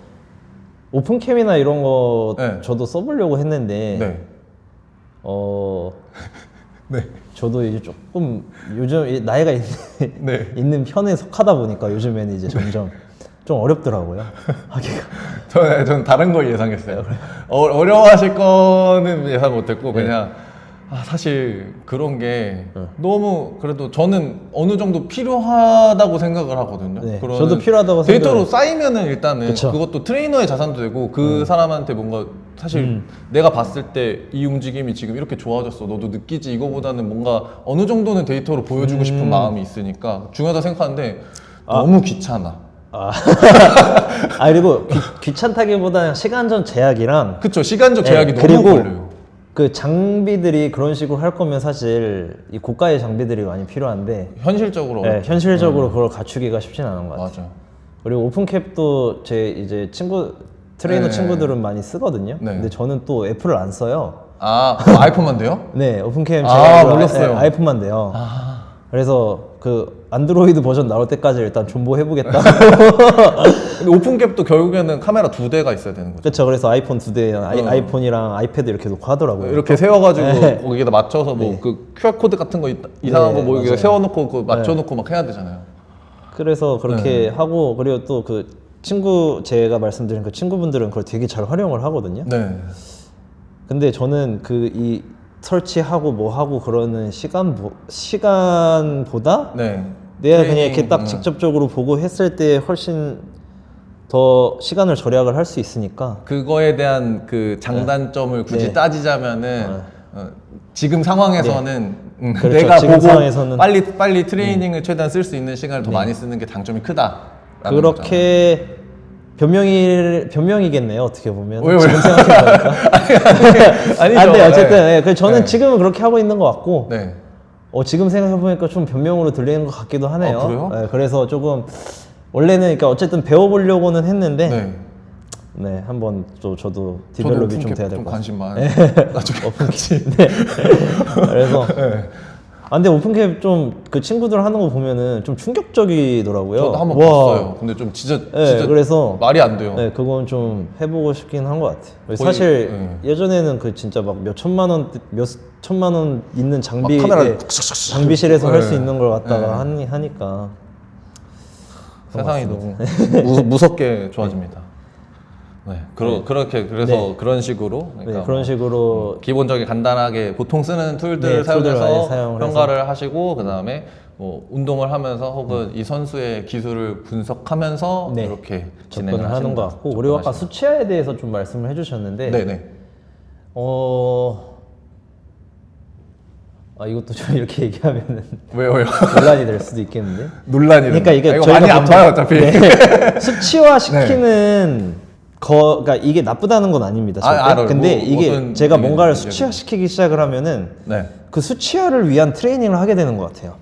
오픈캠이나 이런 거 네. 저도 써보려고 했는데 네. 네. 저도 이제 조금 요즘 나이가 네. 있는 편에 속하다 보니까 요즘에는 이제 점점 좀 어렵더라고요. 하기가. 저는 다른 걸 예상했어요. 어려워하실 거는 예상 못했고 그냥 사실 그런 게 너무 그래도 저는 어느 정도 필요하다고 생각을 하거든요. 네, 그런 저도 필요하다고 데이터로 생각을- 쌓이면은 일단은 그쵸. 그것도 트레이너의 자산도 되고 그 사람한테 뭔가 사실 내가 봤을 때 이 움직임이 지금 이렇게 좋아졌어. 너도 느끼지? 이거보다는 뭔가 어느 정도는 데이터로 보여주고 싶은 마음이 있으니까 중요하다 생각하는데 너무 귀찮아. 그리고 귀찮다기보다는 시간적 제약이랑 그쵸. 시간적 네, 제약이 너무 그리고 걸려요. 그 장비들이 그런 식으로 할 거면 사실 이 고가의 장비들이 많이 필요한데 현실적으로 네, 현실적으로 그걸 갖추기가 쉽진 않은 것 같아요. 맞아. 그리고 오픈캡도 제 이제 트레이너 네. 친구들은 많이 쓰거든요. 네. 근데 저는 또 애플을 안 써요. 아, 아이폰만 돼요? 네, 오픈캠 아, 제가 몰랐어요. 아이폰만 돼요. 그래서 그 안드로이드 버전 나올 때까지 일단 존버해 보겠다. 근데 오픈캡도 결국에는 카메라 2대가 있어야 되는 거죠. 그렇죠. 그래서 아이폰 2대, 아이폰이랑 아이패드 이렇게 놓고 하더라고요. 이렇게 세워가지고 네. 거기다 맞춰서 뭐 그 QR 코드 같은 거 이상한 네, 거 뭐 이렇게 맞아요. 세워놓고 그 맞춰놓고 막 해야 되잖아요. 그래서 그렇게 하고 그리고 또 그 제가 말씀드린 그 친구분들은 그걸 되게 잘 활용을 하거든요. 네. 근데 저는 그 이 설치하고 뭐 하고 그러는 시간보다 네. 내가 그냥 트레이닝, 이렇게 딱 직접적으로 보고 했을 때 훨씬 더 시간을 절약을 할 수 있으니까 그거에 대한 그 장단점을 굳이 네. 따지자면은 지금 상황에서는 그렇죠. 내가 지금 보고 상황에서는 빨리 트레이닝을 최대한 쓸 수 있는 시간을 더 많이 쓰는 게 장점이 크다. 그렇게 변명이겠네요. 어떻게 보면 왜요? 지금 생각해보니까 아니죠. 안 돼. 어쨌든 네. 그래서 저는 네. 지금은 그렇게 하고 있는 것 같고 네. 지금 생각해보니까 좀 변명으로 들리는 것 같기도 하네요. 그래요? 네, 그래서 조금 원래는 그러니까 어쨌든 배워보려고는 했는데 네. 네, 한번 또 저도 디벨롭이 좀 돼야 될 것 같아요. 관심 많아요. 나중에 그래서 네. 근데 오픈캡 좀 그 친구들 하는 거 보면은 좀 충격적이더라고요. 저도 한번 와. 봤어요. 근데 좀 진짜 그래서 말이 안 돼요. 네, 그건 좀 해보고 싶긴 한 것 같아요. 거의, 사실 네. 예전에는 그 진짜 막 몇 천만 원 있는 장비 카메라 장비실에서 할 수 네. 있는 걸 갖다가 하니까 세상이 너무 무섭게 좋아집니다. 네, 그렇게 그래서 네. 그런 식으로 네, 그런 식으로 기본적인 간단하게 보통 쓰는 툴들을 네, 툴들을 많이 사용해서 사용을 평가를 하시고 그 다음에 뭐 운동을 하면서 혹은 이 선수의 기술을 분석하면서 네, 이렇게 접근을 진행을 하는 것 같고 그리고 아까 수치화에 대해서 좀 말씀을 해주셨는데 네네. 이것도 좀 이렇게 얘기하면은 왜요? 논란이 될 수도 있겠는데. 논란이. 그러니까 이게 이거 저희가 많이 안 보통- 봐요 어차피. 네, 수치화 시키는 그러니까 이게 나쁘다는 건 아닙니다. 절대. 알아요. 근데 뭐, 이게 어떤 제가 뭔가를 얘기인지 수치화 시키기 시작을 하면은 네. 그 수치화를 위한 트레이닝을 하게 되는 것 같아요.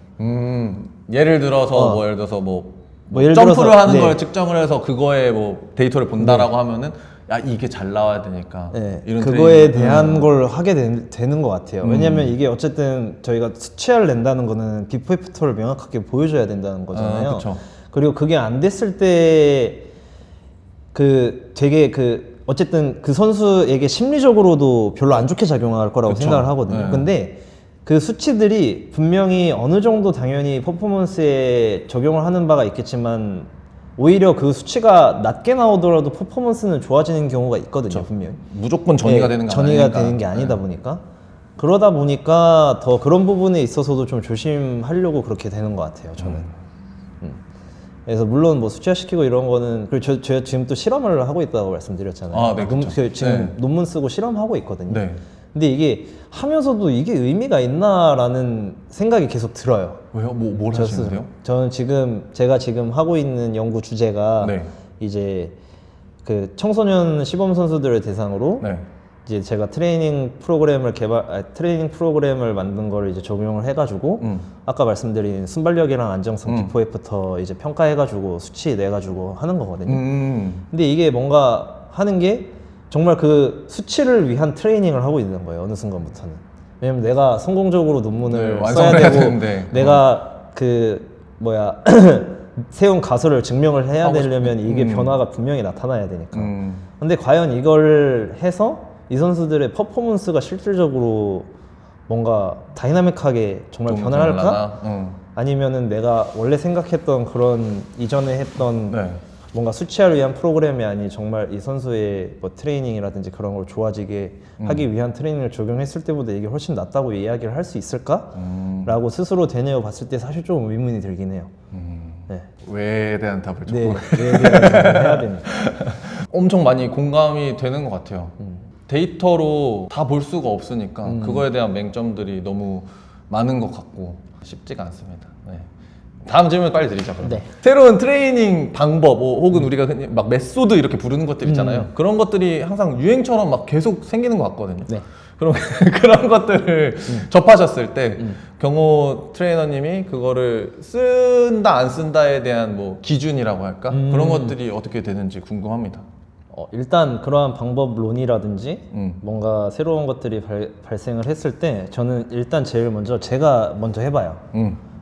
예를 들어서 뭐 예를 들어서 뭐 예를 점프를 들어서, 하는 네. 걸 측정을 해서 그거에 뭐 데이터를 본다라고 하면은 야 이게 잘 나와야 되니까 네, 이런 그거에 트레이닝. 대한 걸 하게 되는 것 같아요. 왜냐하면 이게 어쨌든 저희가 수치화를 낸다는 거는 비포 애프터를 명확하게 보여줘야 된다는 거잖아요. 그쵸. 그리고 그게 안 됐을 때 그 되게 어쨌든 그 선수에게 심리적으로도 별로 안 좋게 작용할 거라고 그쵸. 생각을 하거든요. 네. 근데 그 수치들이 분명히 어느 정도 당연히 퍼포먼스에 적용을 하는 바가 있겠지만 오히려 그 수치가 낮게 나오더라도 퍼포먼스는 좋아지는 경우가 있거든요, 분명히. 무조건 전이가 되는 거 전이가 아니니까. 되는 게 아니다 보니까 그러다 보니까 더 그런 부분에 있어서도 좀 조심하려고 그렇게 되는 것 같아요, 저는. 그래서 물론 뭐 수치화시키고 이런 거는 그리고 제가 지금 또 실험을 하고 있다고 말씀드렸잖아요. 네, 그쵸. 지금 네. 논문 쓰고 실험하고 있거든요. 네. 근데 이게 하면서도 이게 의미가 있나라는 생각이 계속 들어요. 왜요? 뭘 하시는데요? 저는 제가 지금 하고 있는 연구 주제가 네. 이제 그 청소년 시범 선수들을 대상으로 네. 이제 제가 트레이닝 프로그램을 만든 걸 이제 적용을 해가지고 아까 말씀드린 순발력이랑 안정성 비포 애프터 이제 평가해가지고 수치 내가지고 하는 거거든요. 근데 이게 뭔가 하는 게 정말 그 수치를 위한 트레이닝을 하고 있는 거예요. 어느 순간부터는. 왜냐면 내가 성공적으로 논문을 네, 완성을 써야 해야 되고 되는데. 내가 세운 가설을 증명을 해야 하고 되려면 이게 변화가 분명히 나타나야 되니까. 음. 근데 과연 이걸 해서 이 선수들의 퍼포먼스가 실질적으로 뭔가 다이나믹하게 정말 좀 변화할까? 달라나? 아니면은 내가 원래 생각했던 그런 이전에 했던 네. 뭔가 수치화를 위한 프로그램이 아닌 정말 이 선수의 뭐 트레이닝이라든지 그런 걸 좋아지게 하기 위한 트레이닝을 적용했을 때보다 이게 훨씬 낫다고 이야기를 할 수 있을까? 라고 스스로 되뇌어 봤을 때 사실 좀 의문이 들긴 해요. 네. 왜에 대한 답을 좀 네, 네, 해야 되니까. 엄청 많이 공감이 되는 것 같아요. 데이터로 다 볼 수가 없으니까 그거에 대한 맹점들이 너무 많은 것 같고 쉽지가 않습니다. 네. 다음 질문 빨리 드리자. 그럼. 네. 새로운 트레이닝 방법 혹은 우리가 흔히 막 메소드 이렇게 부르는 것들 있잖아요. 그런 것들이 항상 유행처럼 막 계속 생기는 것 같거든요. 네. 그럼 그런 것들을 접하셨을 때 경호 트레이너님이 그거를 쓴다 안 쓴다에 대한 뭐 기준이라고 할까? 그런 것들이 어떻게 되는지 궁금합니다. 일단 그러한 방법론이라든지 음. 뭔가 새로운 것들이 발생을 했을 때 저는 일단 제일 먼저 제가 먼저 해봐요.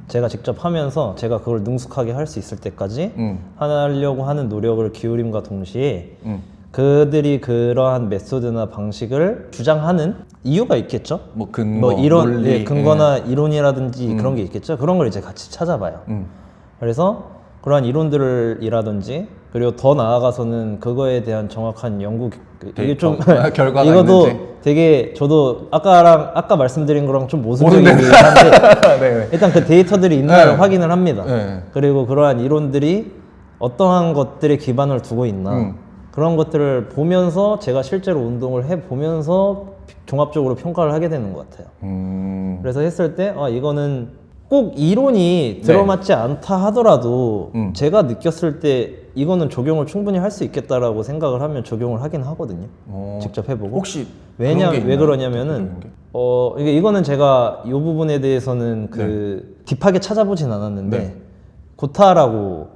제가 직접 하면서 제가 그걸 능숙하게 할 수 있을 때까지 하려고 하는 노력을 기울임과 동시에 그들이 그러한 메소드나 방식을 주장하는 이유가 있겠죠? 뭐 근거, 뭐 이론, 논리, 예, 근거나 이론이라든지 그런 게 있겠죠? 그런 걸 이제 같이 찾아봐요. 그래서 그러한 이론들이라든지 그리고 더 나아가서는 그거에 대한 정확한 연구 이게 좀 결과가 이것도 있는지. 되게 저도 아까 말씀드린 거랑 좀 모순적이긴 한데 네. 일단 그 데이터들이 있나를 네. 확인을 합니다. 네. 그리고 그러한 이론들이 어떠한 것들에 기반을 두고 있나 그런 것들을 보면서 제가 실제로 운동을 해보면서 종합적으로 평가를 하게 되는 것 같아요. 그래서 했을 때 이거는 꼭 이론이 들어맞지 않다 하더라도 제가 느꼈을 때 이거는 적용을 충분히 할 수 있겠다라고 생각을 하면 적용을 하긴 하거든요. 직접 해보고. 혹시 왜 그런 게 있나요? 그러냐면은 이거는 제가 이 부분에 대해서는 딥하게 찾아보진 않았는데 네. 고타라고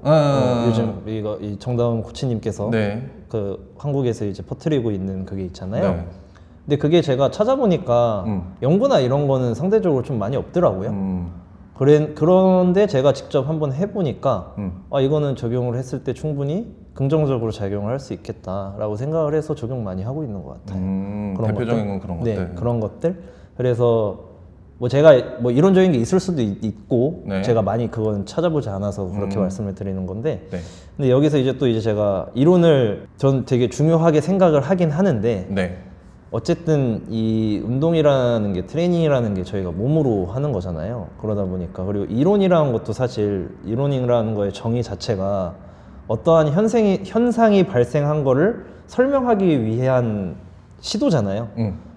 요즘 이 정다운 코치님께서 네. 그 한국에서 이제 퍼뜨리고 있는 그게 있잖아요. 네. 근데 그게 제가 찾아보니까 연구나 이런 거는 상대적으로 좀 많이 없더라고요. 그런데 제가 직접 한번 해보니까 이거는 적용을 했을 때 충분히 긍정적으로 작용을 할 수 있겠다라고 생각을 해서 적용 많이 하고 있는 것 같아요. 그런 대표적인 건 그런 네, 것들. 그런 것들. 그래서 뭐 제가 뭐 이론적인 게 있을 수도 있고 네. 제가 많이 그건 찾아보지 않아서 그렇게 말씀을 드리는 건데 네. 근데 여기서 이제 또 이제 제가 이론을 전 되게 중요하게 생각을 하긴 하는데 네. 어쨌든 이 운동이라는 게 트레이닝이라는 게 저희가 몸으로 하는 거잖아요. 그러다 보니까 그리고 이론이라는 것도 사실 이론이라는 거의 정의 자체가 어떠한 현상이 발생한 거를 설명하기 위한 시도잖아요.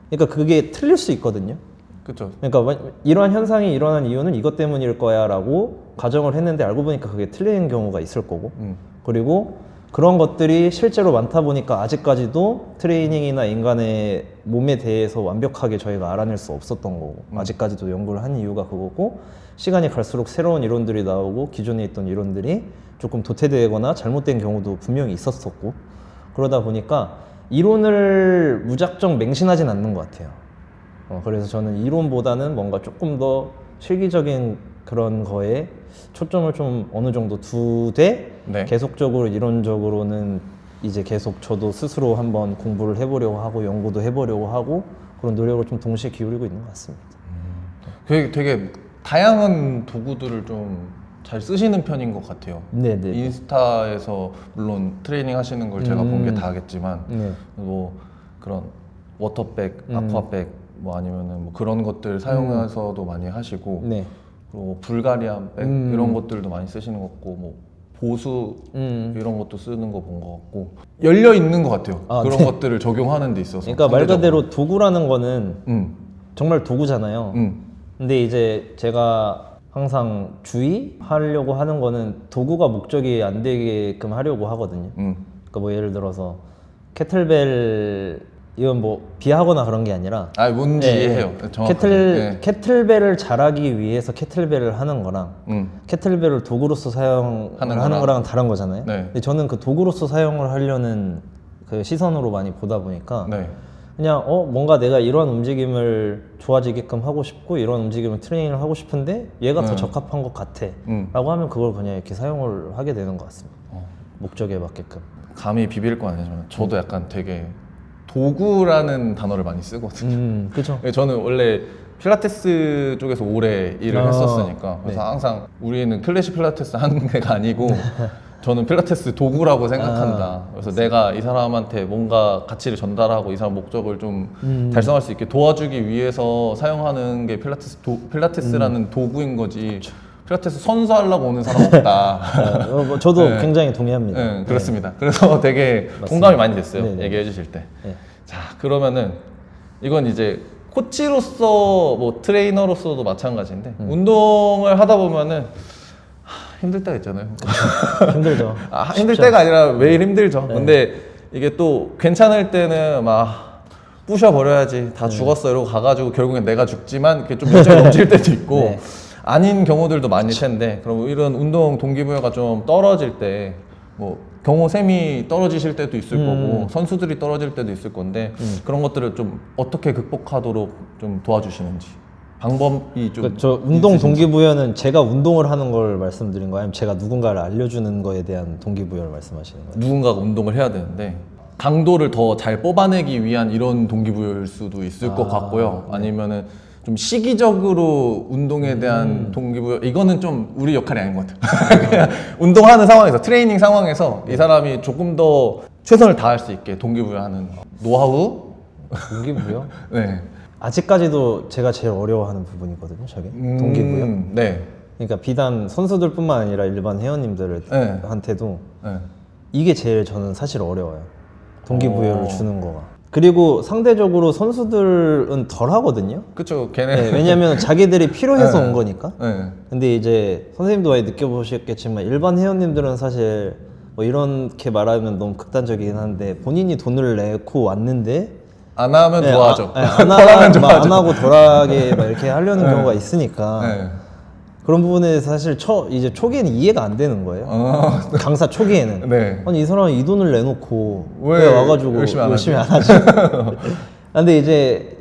그러니까 그게 틀릴 수 있거든요. 그렇죠. 그러니까 이러한 현상이 일어난 이유는 이것 때문일 거야 라고 가정을 했는데 알고 보니까 그게 틀린 경우가 있을 거고 그리고 그런 것들이 실제로 많다 보니까 아직까지도 트레이닝이나 인간의 몸에 대해서 완벽하게 저희가 알아낼 수 없었던 거고 아직까지도 연구를 한 이유가 그거고 시간이 갈수록 새로운 이론들이 나오고 기존에 있던 이론들이 조금 도태되거나 잘못된 경우도 분명히 있었었고 그러다 보니까 이론을 무작정 맹신하진 않는 것 같아요. 그래서 저는 이론보다는 뭔가 조금 더 실기적인 그런 거에 초점을 좀 어느 정도 두되 네. 계속적으로 이론적으로는 이제 계속 저도 스스로 한번 공부를 해보려고 하고 연구도 해보려고 하고 그런 노력을 좀 동시에 기울이고 있는 것 같습니다. 되게 다양한 도구들을 좀 잘 쓰시는 편인 것 같아요. 네네. 인스타에서 물론 트레이닝 하시는 걸 제가 본 게 다겠지만 네. 뭐 그런 워터백, 아쿠아백 뭐 아니면은 뭐 그런 것들 사용해서도 많이 하시고 네. 그리고 불가리안 백 이런 것들도 많이 쓰시는 것 같고 뭐 보수 이런 것도 쓰는 거 본 것 같고 열려 있는 것 같아요. 그런 것들을 적용하는 데 있어서. 그러니까 말 그대로 도구라는 거는 정말 도구잖아요. 음. 근데 이제 제가 항상 주의하려고 하는 거는 도구가 목적이 안 되게끔 하려고 하거든요. 그러니까 뭐 예를 들어서 캐틀벨 이건 뭐 비하거나 그런 게 아니라 뭔지 이해해요. 정확하게. 캐틀벨을 잘하기 위해서 캐틀벨을 하는 거랑 캐틀벨을 도구로서 사용을 하는 거랑은 다른 거잖아요. 네. 근데 저는 그 도구로서 사용을 하려는 그 시선으로 많이 보다 보니까 네. 그냥 뭔가 내가 이런 움직임을 좋아지게끔 하고 싶고 이런 움직임을 트레이닝을 하고 싶은데 얘가 더 적합한 것 같아 라고 하면 그걸 그냥 이렇게 사용을 하게 되는 것 같습니다. 목적에 맞게끔. 감히 비빌 건 아니지만 저도 약간 되게 도구라는 단어를 많이 쓰거든요. 그죠. 저는 원래 필라테스 쪽에서 오래 일을 했었으니까 그래서 네. 항상 우리는 클래식 필라테스 하는 애가 아니고 저는 필라테스 도구라고 생각한다. 그래서 내가 이 사람한테 뭔가 가치를 전달하고 이 사람 목적을 좀 달성할 수 있게 도와주기 위해서 사용하는 게 필라테스라는 도구인 거지. 필라테스 선수하려고 오는 사람 없다. 저도 네. 굉장히 동의합니다. 네, 그렇습니다. 그래서 되게 공감이 많이 됐어요. 네네. 얘기해 주실 때. 네. 자, 그러면은 이건 이제 코치로서 뭐 트레이너로서도 마찬가지인데 운동을 하다 보면은 힘들 때가 있잖아요. 힘들죠. 힘들 쉽지 때가 아니라 매일 힘들죠. 근데 이게 또 괜찮을 때는 막 부셔버려야지 다 죽었어 이러고 가가지고 결국엔 내가 죽지만 그게 좀 열정이 넘칠 때도 있고 네. 아닌 경우들도 많을 텐데 그럼 이런 운동 동기부여가 좀 떨어질 때 뭐 경호샘이 떨어지실 때도 있을 거고 선수들이 떨어질 때도 있을 건데 그런 것들을 좀 어떻게 극복하도록 좀 도와주시는지 방법이 좀 저 운동 있으신지. 동기부여는 제가 운동을 하는 걸 말씀드린 거예요? 아니면 제가 누군가를 알려주는 거에 대한 동기부여를 말씀하시는 거예요? 누군가가 운동을 해야 되는데 강도를 더 잘 뽑아내기 위한 이런 동기부여일 수도 있을 것 같고요. 아니면은 좀 시기적으로 운동에 대한 동기부여 이거는 좀 우리 역할이 아닌 것 같아요. 그냥 운동하는 상황에서 트레이닝 상황에서 이 사람이 조금 더 최선을 다할 수 있게 동기부여하는 노하우. 동기부여? 네. 아직까지도 제가 제일 어려워하는 부분이거든요, 저게. 동기부여. 네. 그러니까 비단 선수들뿐만 아니라 일반 회원님들한테도 네. 이게 제일 저는 사실 어려워요. 동기부여를 주는 거가. 그리고 상대적으로 선수들은 덜 하거든요. 그쵸. 걔네. 네, 왜냐면 자기들이 필요해서 네. 온 거니까. 네. 근데 이제 선생님도 많이 느껴보셨겠지만 일반 회원님들은 사실 뭐 이렇게 말하면 너무 극단적이긴 한데 본인이 돈을 내고 왔는데 안 하면 네, 좋아하죠. 안 하고 덜하게 막 이렇게 하려는 경우가 있으니까 네. 그런 부분에 사실 이제 초기에는 이해가 안 되는 거예요. 강사 초기에는. 네. 아니 이 사람은 이 돈을 내놓고 왜 왜 와가지고 열심히 안 안 하지? 근데 이제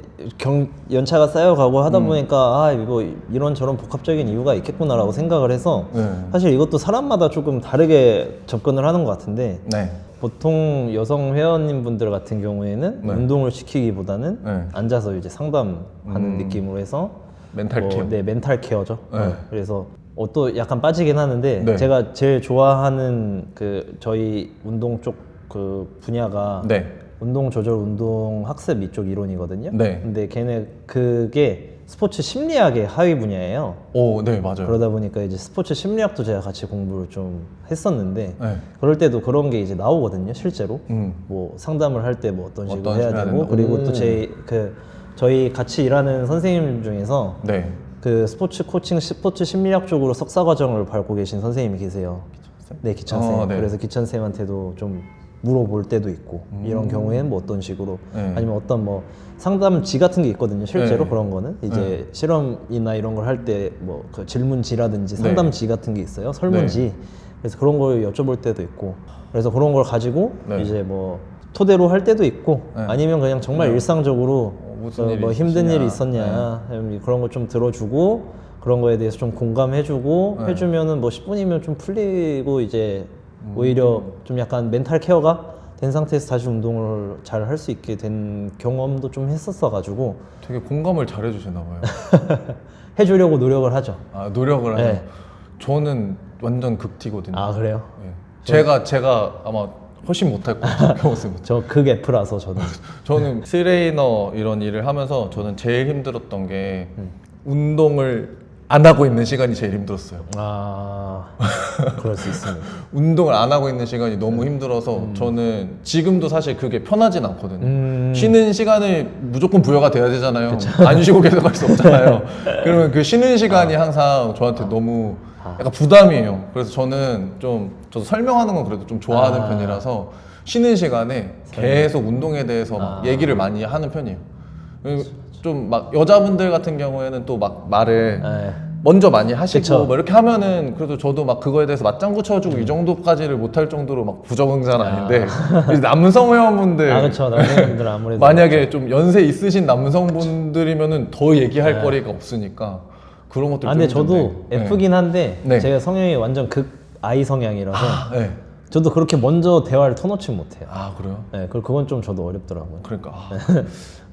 연차가 쌓여가고 하다 보니까 아 이거 이런저런 복합적인 이유가 있겠구나라고 생각을 해서 네. 사실 이것도 사람마다 조금 다르게 접근을 하는 것 같은데 네. 보통 여성 회원님분들 같은 경우에는 네. 운동을 시키기보다는 네. 앉아서 이제 상담하는 느낌으로 해서 멘탈 케어. 네, 멘탈 케어죠. 네. 그래서 또 약간 빠지긴 하는데 네. 제가 제일 좋아하는 저희 운동 쪽 분야가 네. 운동 조절, 운동 학습 이쪽 이론이거든요. 네. 근데 그게 스포츠 심리학의 하위 분야예요. 오, 네, 맞아요. 그러다 보니까 이제 스포츠 심리학도 제가 같이 공부를 좀 했었는데 네. 그럴 때도 그런 게 이제 나오거든요, 실제로. 음. 뭐 상담을 할 때 뭐 어떤 식으로 어떤 해야 식으로 해야 되고 된다. 그리고 오. 또 저희 같이 일하는 선생님 중에서 네. 그 스포츠 코칭, 스포츠 심리학 쪽으로 석사 과정을 밟고 계신 선생님이 계세요. 네, 기찬쌤. 네. 그래서 기찬쌤한테도 좀 물어볼 때도 있고 이런 경우에는 뭐 어떤 식으로 네. 아니면 어떤 뭐 상담지 같은 게 있거든요. 실제로 네. 그런 거는 이제 실험이나 이런 걸 할 때 뭐 그 질문지라든지 네. 상담지 같은 게 있어요. 설문지. 그래서 그런 걸 여쭤볼 때도 있고 그래서 그런 걸 가지고 네. 이제 뭐 토대로 할 때도 있고 네. 아니면 그냥 정말 일상적으로 무슨 일이 뭐 힘든 있으시냐. 일이 있었냐 그런 거 좀 들어주고 그런 거에 대해서 좀 공감해주고 네. 해주면은 뭐 10분이면 좀 풀리고 이제 오히려 좀 약간 멘탈 케어가 된 상태에서 다시 운동을 잘 할 수 있게 된 경험도 좀 했었어 가지고 되게 공감을 잘 해주시나 봐요. 해주려고 노력을 하죠. 아, 노력을 하죠. 네. 저는 완전 극티거든요. 아 그래요? 네. 제가 아마 훨씬 못할 것 같아요. 경험을. 저 극 F라서 저는 저는 트레이너 이런 일을 하면서 저는 제일 힘들었던 게 운동을 안 하고 있는 시간이 제일 힘들었어요. 그럴 수 있습니다. 운동을 안 하고 있는 시간이 너무 힘들어서 저는 지금도 사실 그게 편하진 않거든요. 쉬는 시간을 무조건 부여가 돼야 되잖아요. 안 쉬고 계속 할 수 없잖아요. 그러면 그 쉬는 시간이 항상 저한테 너무 약간 부담이에요. 그래서 저는 저도 설명하는 건 그래도 좀 좋아하는 편이라서 쉬는 시간에 계속 운동에 대해서 막 얘기를 많이 하는 편이에요. 좀 막 여자분들 같은 경우에는 또 막 말을 네. 먼저 많이 하시고 그쵸. 뭐 이렇게 하면은 그래도 저도 막 그거에 대해서 맞장구 쳐주고 이 정도까지를 못할 정도로 막 부적응자는 아닌데 이제 남성 회원분들 그렇죠. 남자분들 아무래도 만약에 좀 연세 있으신 남성분들이면은 더 얘기할 거리가 없으니까 그런 것들 근데 좀 저도 힘든데. F긴 한데 네. 제가 성향이 완전 극 I 성향이라서 네. 저도 그렇게 먼저 대화를 터놓지 못해요. 아 그래요? 네, 그건 좀 저도 어렵더라고요. 그러니까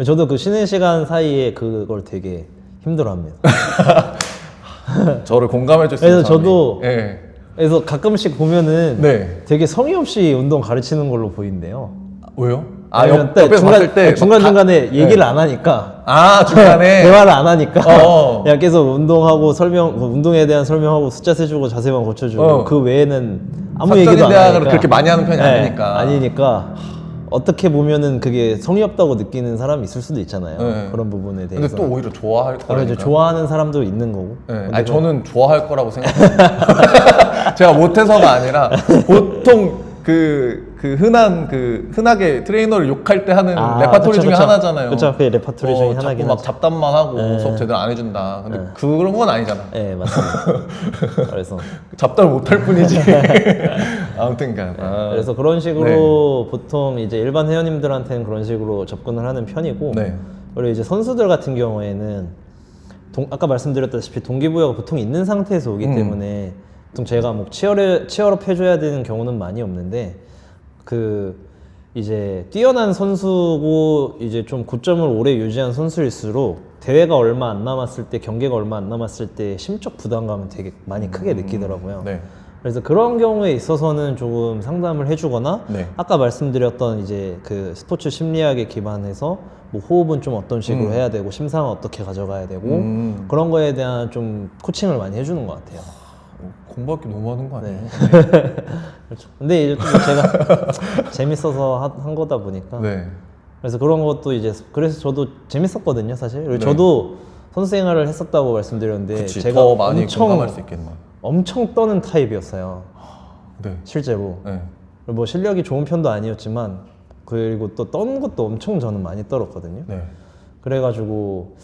저도 그 쉬는 시간 사이에 그걸 되게 힘들어합니다. 저를 공감해 줄 수 그래서 있는 사람이. 저도 네. 그래서 가끔씩 보면은 네. 되게 성의 없이 운동 가르치는 걸로 보인대요. 왜요? 왜냐면 옆에서 봤을 때 중간중간에 막 얘기를 안 하니까 중간에 대화를 안 하니까 어. 그냥 계속 운동하고 운동에 대한 설명하고 숫자 세주고 자세만 고쳐주고 그 외에는 아무 사적인 얘기도 안 대화를 하니까 그렇게 많이 하는 편이 아니니까. 아니니까 어떻게 보면은 그게 성의 없다고 느끼는 사람이 있을 수도 있잖아요. 네. 그런 부분에 근데 대해서. 또 오히려 좋아할 그리고 거라니까. 이제 좋아하는 사람도 있는 거고. 네. 근데 아니 뭐- 저는 좋아할 거라고 생각해요. 제가 못해서가 아니라 보통 흔하게 트레이너를 욕할 때 하는 레파토리 중에 하나잖아요. 그렇죠. 그 레파토리 중에 자꾸 하나긴 막 하죠. 잡담만 하고 네. 수업 제대로 안 해준다. 근데 그런 건 아니잖아. 네, 맞습니다. 그래서 잡담을 못할 뿐이지. 아무튼간. 그래서 그런 식으로 보통 이제 일반 회원님들한테는 그런 식으로 접근을 하는 편이고, 네. 그리고 이제 선수들 같은 경우에는 아까 말씀드렸다시피 동기부여가 보통 있는 상태에서 오기 때문에 보통 제가 뭐 치열업 해줘야 되는 경우는 많이 없는데, 이제 뛰어난 선수고 이제 좀 고점을 오래 유지한 선수일수록 대회가 얼마 안 남았을 때, 경기가 얼마 안 남았을 때 심적 부담감은 되게 많이 크게 느끼더라고요. 네. 그래서 그런 경우에 있어서는 조금 상담을 해주거나, 네. 아까 말씀드렸던 이제 그 스포츠 심리학에 기반해서 뭐 호흡은 좀 어떤 식으로 해야 되고 심상은 어떻게 가져가야 되고 그런 거에 대한 좀 코칭을 많이 해주는 것 같아요. 공부할 게 너무 많은 거 아니에요? 그렇죠. 근데 이제 좀 제가 재밌어서 한 거다 보니까 네. 그래서 그런 것도 이제 그래서 저도 재밌었거든요, 사실. 그리고 네. 저도 선수 생활을 했었다고 말씀드렸는데 그치, 제가 더 많이 공감할 수 있겠네. 엄청 떠는 타입이었어요, 네. 실제로. 네. 뭐 실력이 좋은 편도 아니었지만 그리고 또 떠는 것도 엄청 저는 많이 떨었거든요. 네. 그래가지고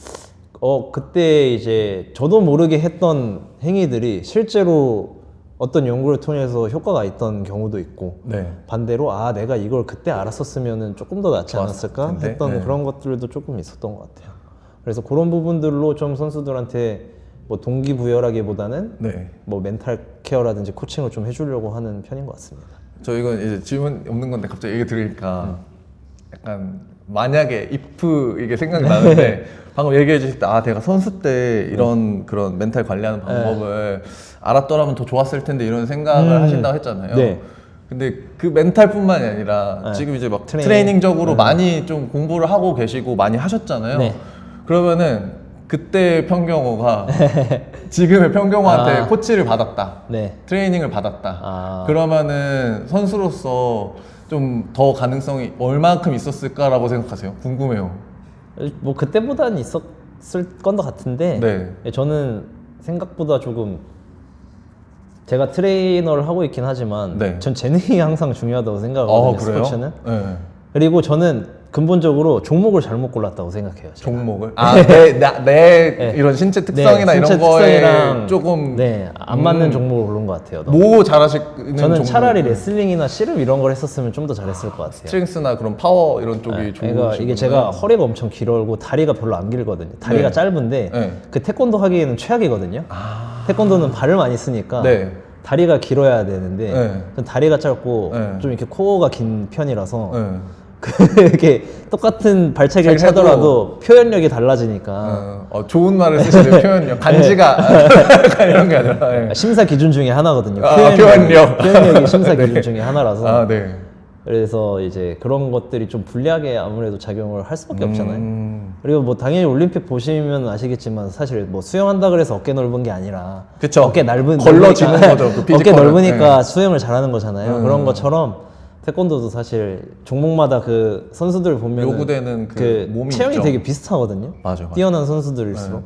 그때 이제 저도 모르게 했던 행위들이 실제로 어떤 연구를 통해서 효과가 있던 경우도 있고, 네. 반대로 내가 이걸 그때 알았었으면은 조금 더 낫지 좋았을 않았을까 텐데. 했던 네. 그런 것들도 조금 있었던 것 같아요. 그래서 그런 부분들로 좀 선수들한테 뭐 동기부여라기보다는 네. 뭐 멘탈 케어라든지 코칭을 좀 해주려고 하는 편인 것 같습니다. 저 이건 이제 질문 없는 건데 갑자기 얘기 들으니까 약간 만약에 if 이게 생각이 나는데 방금 얘기해 주실 때 내가 선수 때 이런 그런 멘탈 관리하는 방법을 알았더라면 더 좋았을 텐데 이런 생각을 하신다고 했잖아요. 네. 근데 그 멘탈뿐만이 아니라 지금 이제 막 트레이닝적으로 많이 좀 공부를 하고 계시고 많이 하셨잖아요. 네. 그러면은 그때 평경호가 지금의 평경호한테 코치를 받았다. 네. 트레이닝을 받았다. 아. 그러면은 선수로서 좀 더 가능성이 얼만큼 있었을까라고 생각하세요? 궁금해요. 뭐 그때보다는 있었을 건도 같은데 네. 저는 생각보다 조금 제가 트레이너를 하고 있긴 하지만 네. 전 재능이 항상 중요하다고 생각하거든요, 그래요? 스포츠는. 네. 그리고 저는 근본적으로 종목을 잘못 골랐다고 생각해요, 제가. 종목을? 내 이런 신체 특성이나 신체 이런 거에 특성이랑 조금 안 맞는 종목을 고른 것 같아요. 너무. 뭐 잘하시는 저는 종목? 차라리 레슬링이나 씨름 이런 걸 했었으면 좀 더 잘했을 것 같아요. 스트렝스나 그런 파워 이런 쪽이 그러니까 좋으시구나. 이게 제가 허리가 엄청 길고 다리가 별로 안 길거든요. 다리가 네. 짧은데 네. 그 태권도 하기에는 최악이거든요. 태권도는 발을 많이 쓰니까 네. 다리가 길어야 되는데 네. 전 다리가 짧고 네. 좀 이렇게 코어가 긴 편이라서 네. 그게 똑같은 발차기를 잘 해도 차더라도 표현력이 달라지니까 좋은 말을 쓰시는 표현력. 간지가 약간 이런 게 아니라. 네. 심사 기준 중에 하나거든요. 표현력. 표현력이 심사 기준 네. 중에 하나라서 네. 그래서 이제 그런 것들이 좀 불리하게 아무래도 작용을 할 수밖에 없잖아요. 그리고 뭐 당연히 올림픽 보시면 아시겠지만 사실 뭐 수영한다 그래서 어깨 넓은 게 아니라 그쵸. 어깨 걸러지는 넓으니까 거죠, 그 어깨 피지컬은. 넓으니까 수영을 잘하는 거잖아요. 그런 것처럼 태권도도 사실 종목마다 그 선수들 보면 요구되는 그 몸이 체형이 있죠. 되게 비슷하거든요. 맞아. 뛰어난 선수들일수록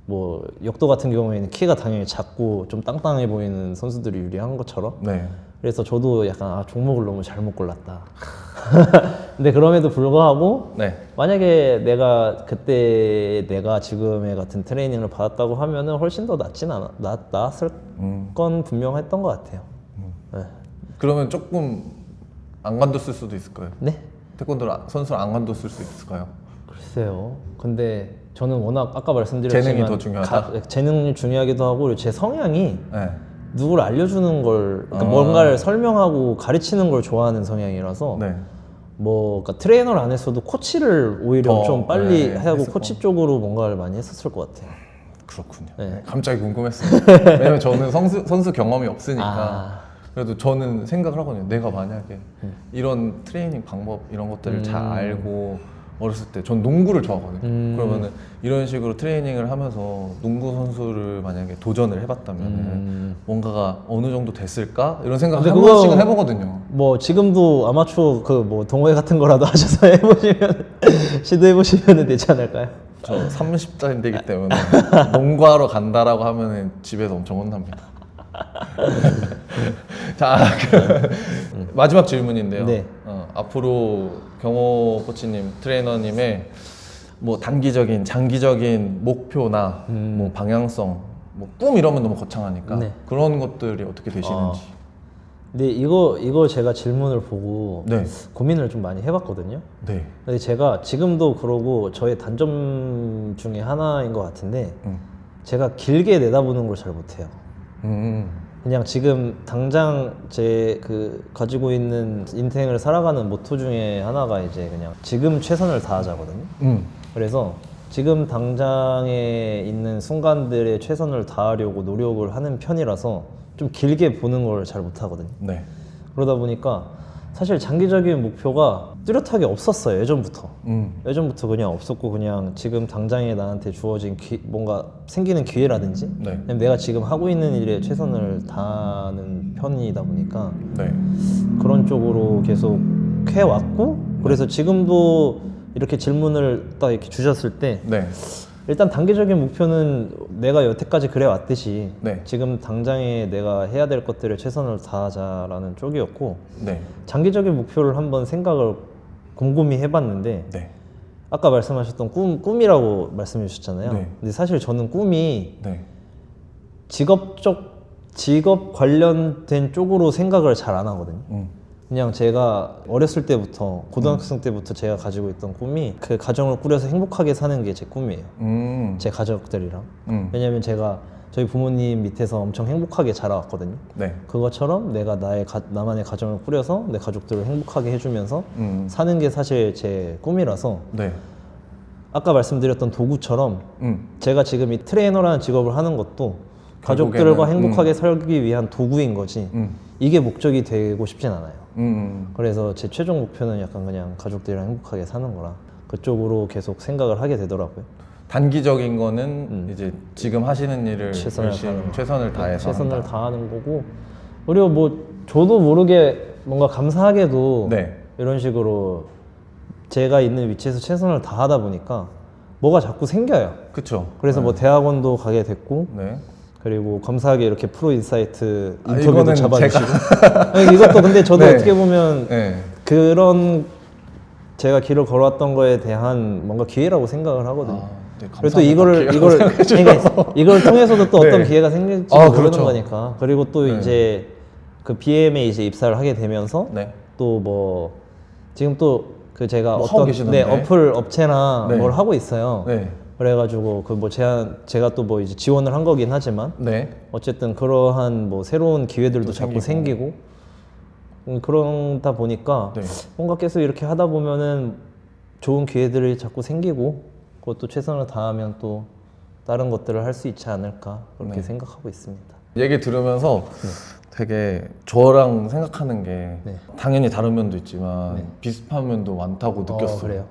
뭐 역도 같은 경우에는 키가 당연히 작고 좀 땅땅해 보이는 선수들이 유리한 것처럼 네. 그래서 저도 약간 종목을 너무 잘못 골랐다. 근데 그럼에도 불구하고 네. 만약에 내가 지금의 같은 트레이닝을 받았다고 하면은 훨씬 더 나았을 건 분명했던 것 같아요. 네. 그러면 조금 안 관뒀을 수도 있을까요? 네? 태권도 선수를 안 관뒀을 수 있을까요? 글쎄요. 근데 저는 워낙 아까 말씀드렸지만 재능이 더 중요하다? 재능이 중요하기도 하고 그리고 제 성향이 네. 누구를 알려주는 걸 그러니까 뭔가를 설명하고 가르치는 걸 좋아하는 성향이라서 네. 뭐 그러니까 트레이너를 안 했어도 코치를 오히려 더, 좀 빨리 네, 하고 했을 코치 쪽으로 뭔가를 많이 했었을 것 같아요. 그렇군요. 네. 갑자기 궁금했어요. 왜냐면 저는 선수 경험이 없으니까. 그래도 저는 생각을 하거든요. 내가 만약에 이런 트레이닝 방법 이런 것들을 잘 알고 어렸을 때 전 농구를 좋아하거든요. 그러면은 이런 식으로 트레이닝을 하면서 농구 선수를 만약에 도전을 해봤다면 뭔가가 어느 정도 됐을까 이런 생각 한 번씩은 해보거든요. 뭐 지금도 아마추어 그 뭐 동호회 같은 거라도 하셔서 해보시면 시도해보시면 되지 않을까요? 저 30살이기 때문에 농구하러 간다라고 하면은 집에서 엄청 혼납니다. 자, 마지막 질문인데요. 네. 앞으로 경호 코치님, 트레이너님의 뭐 단기적인, 장기적인 목표나 뭐 방향성, 뭐 꿈 이러면 너무 거창하니까 네. 그런 것들이 어떻게 되시는지. 근데 이거 제가 질문을 보고 네. 고민을 좀 많이 해봤거든요. 네. 근데 제가 지금도 그러고 저의 단점 중에 하나인 것 같은데 제가 길게 내다보는 걸 잘 못해요. 그냥 지금 당장 제 그 가지고 있는 인생을 살아가는 모토 중에 하나가 이제 그냥 지금 최선을 다하자거든요. 그래서 지금 당장에 있는 순간들에 최선을 다하려고 노력을 하는 편이라서 좀 길게 보는 걸 잘 못하거든요. 네. 그러다 보니까 사실 장기적인 목표가 뚜렷하게 없었어요. 예전부터. 예전부터 그냥 없었고 그냥 지금 당장에 나한테 주어진 뭔가 생기는 기회라든지 네. 그냥 내가 지금 하고 있는 일에 최선을 다하는 편이다 보니까 네. 그런 쪽으로 계속 해왔고 그래서 지금도 이렇게 질문을 딱 이렇게 주셨을 때 네. 일단 단기적인 목표는 내가 여태까지 그래 왔듯이 네. 지금 당장에 내가 해야 될 것들에 최선을 다하자라는 쪽이었고 네. 장기적인 목표를 한번 생각을 곰곰이 해봤는데 네. 아까 말씀하셨던 꿈이라고 말씀해 주셨잖아요. 네. 근데 사실 저는 꿈이 네. 직업 관련된 쪽으로 생각을 잘 안 하거든요. 그냥 제가 어렸을 때부터 고등학생 때부터 제가 가지고 있던 꿈이 그 가정을 꾸려서 행복하게 사는 게 제 꿈이에요. 제 가족들이랑. 왜냐면 제가 저희 부모님 밑에서 엄청 행복하게 자라왔거든요. 네. 그것처럼 내가 나만의 가정을 꾸려서 내 가족들을 행복하게 해주면서 사는 게 사실 제 꿈이라서 네. 아까 말씀드렸던 도구처럼 제가 지금 이 트레이너라는 직업을 하는 것도 가족들과 결국에는, 행복하게 살기 위한 도구인 거지 이게 목적이 되고 싶진 않아요. 그래서 제 최종 목표는 약간 그냥 가족들이랑 행복하게 사는 거라 그쪽으로 계속 생각을 하게 되더라고요. 단기적인 거는 이제 지금 하시는 일을 최선을 다해서 최선을 다하는 거고 그리고 뭐 저도 모르게 뭔가 감사하게도 네. 이런 식으로 제가 있는 위치에서 최선을 다하다 보니까 뭐가 자꾸 생겨요. 그쵸. 그래서 뭐 대학원도 가게 됐고 네. 그리고 감사하게 이렇게 프로인사이트 인터뷰도 이거는 잡아주시고 이것도 근데 저도 네. 어떻게 보면 네. 그런 제가 길을 걸어왔던 거에 대한 뭔가 기회라고 생각을 하거든요. 네, 그리고 또 이걸 그러니까 이걸 통해서도 또 어떤 네. 기회가 생길지 모르는 그렇죠. 거니까. 그리고 또 이제 그 BM에 이제 입사를 하게 되면서 네. 또 뭐 지금 또 그 제가 뭐 하고 어떤 계시던데. 어플 업체나 네. 뭘 하고 있어요. 네. 그래가지고 그 뭐 제가 또 뭐 이제 지원을 한 거긴 하지만 네. 어쨌든 그러한 뭐 새로운 기회들도 자꾸 생기고. 생기고 그러다 보니까 네. 뭔가 계속 이렇게 하다 보면은 좋은 기회들이 자꾸 생기고 그것도 최선을 다하면 또 다른 것들을 할 수 있지 않을까 그렇게 네. 생각하고 있습니다. 얘기 들으면서 되게 저랑 생각하는 게 네. 당연히 다른 면도 있지만 비슷한 면도 많다고 느꼈어요. 그래요?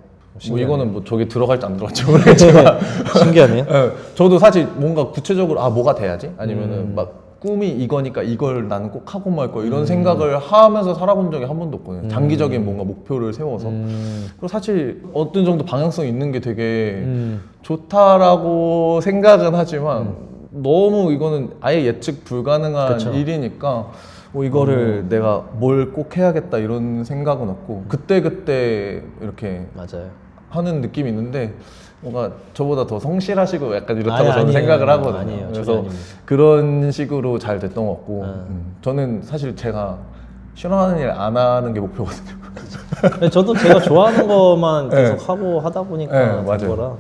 뭐 이거는 뭐 저기 들어갈지 안 들어갈지 모르겠지만 신기하네요. 네, 저도 사실 뭔가 구체적으로 뭐가 돼야지 아니면은 막 꿈이 이거니까 이걸 나는 꼭 하고 말 거 이런 생각을 하면서 살아본 적이 한 번도 없거든요. 장기적인 뭔가 목표를 세워서 그리고 사실 어떤 정도 방향성 있는 게 되게 좋다라고 생각은 하지만 너무 이거는 아예 예측 불가능한 그쵸. 일이니까 뭐 이거를 내가 뭘 꼭 해야겠다 이런 생각은 없고 그때그때 이렇게 맞아요. 하는 느낌이 있는데 뭔가 저보다 더 성실하시고 약간 이렇다고 아니, 저는 아니에요. 생각을 하거든요. 아니에요. 전혀 그래서 아닙니다. 그런 식으로 잘 됐던 것 같고 저는 사실 제가 싫어하는 일 안 하는 게 목표거든요. 근데 저도 제가 좋아하는 것만 계속 네. 하고 하다 보니까 네, 된 맞아요. 거라.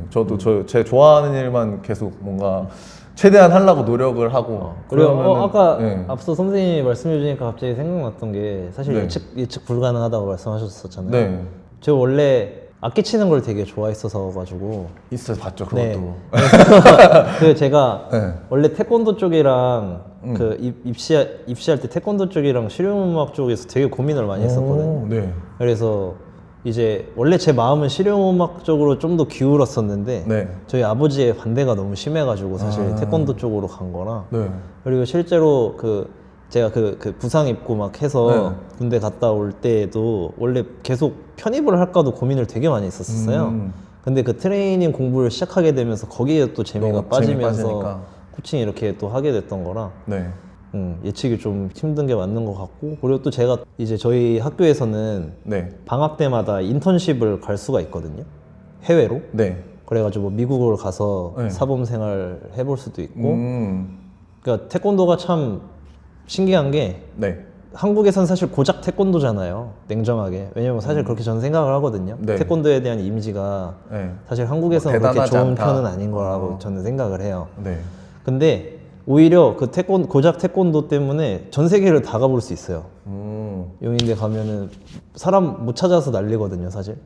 저도 제 좋아하는 일만 계속 뭔가 최대한 하려고 노력을 하고 그리고 그러면은, 아까 네. 앞서 선생님이 말씀해 주니까 갑자기 생각났던 게 사실 네. 예측 불가능하다고 말씀하셨었잖아요. 네. 제가 원래 악기 치는 걸 되게 좋아했어서 가지고 있어요. 봤죠. 그것도. 네. 그 제가 네. 원래 태권도 쪽이랑 그 입시할 때 태권도 쪽이랑 실용음악 쪽에서 되게 고민을 많이 했었거든요. 네. 그래서 이제 원래 제 마음은 실용음악 쪽으로 좀 더 기울었었는데 네. 저희 아버지의 반대가 너무 심해가지고 사실 아. 태권도 쪽으로 간 거라. 네. 그리고 실제로 제가 그 부상 입고 막 해서 네. 군대 갔다 올 때에도 원래 계속 편입을 할까도 고민을 되게 많이 했었어요. 근데 그 트레이닝 공부를 시작하게 되면서 거기에 또 재미가 너무 재미 빠지면서 빠지니까. 코칭 이렇게 또 하게 됐던 거라 네. 예측이 좀 힘든 게 맞는 것 같고, 그리고 또 제가 이제 저희 학교에서는 네. 방학 때마다 인턴십을 갈 수가 있거든요. 해외로. 네. 그래가지고 뭐 미국을 가서 네. 사범 생활 해볼 수도 있고. 음. 그러니까 태권도가 참 신기한 게 네. 한국에선 사실 고작 태권도잖아요. 냉정하게. 왜냐면 사실 그렇게 저는 생각을 하거든요. 네. 태권도에 대한 이미지가 네. 사실 한국에서는 그렇게 대단하지 좋은 않다. 편은 아닌 거라고 저는 생각을 해요. 네. 근데 오히려 그 고작 태권도 때문에 전 세계를 다 가볼 수 있어요. 용인대 가면은 사람 못 찾아서 난리거든요, 사실.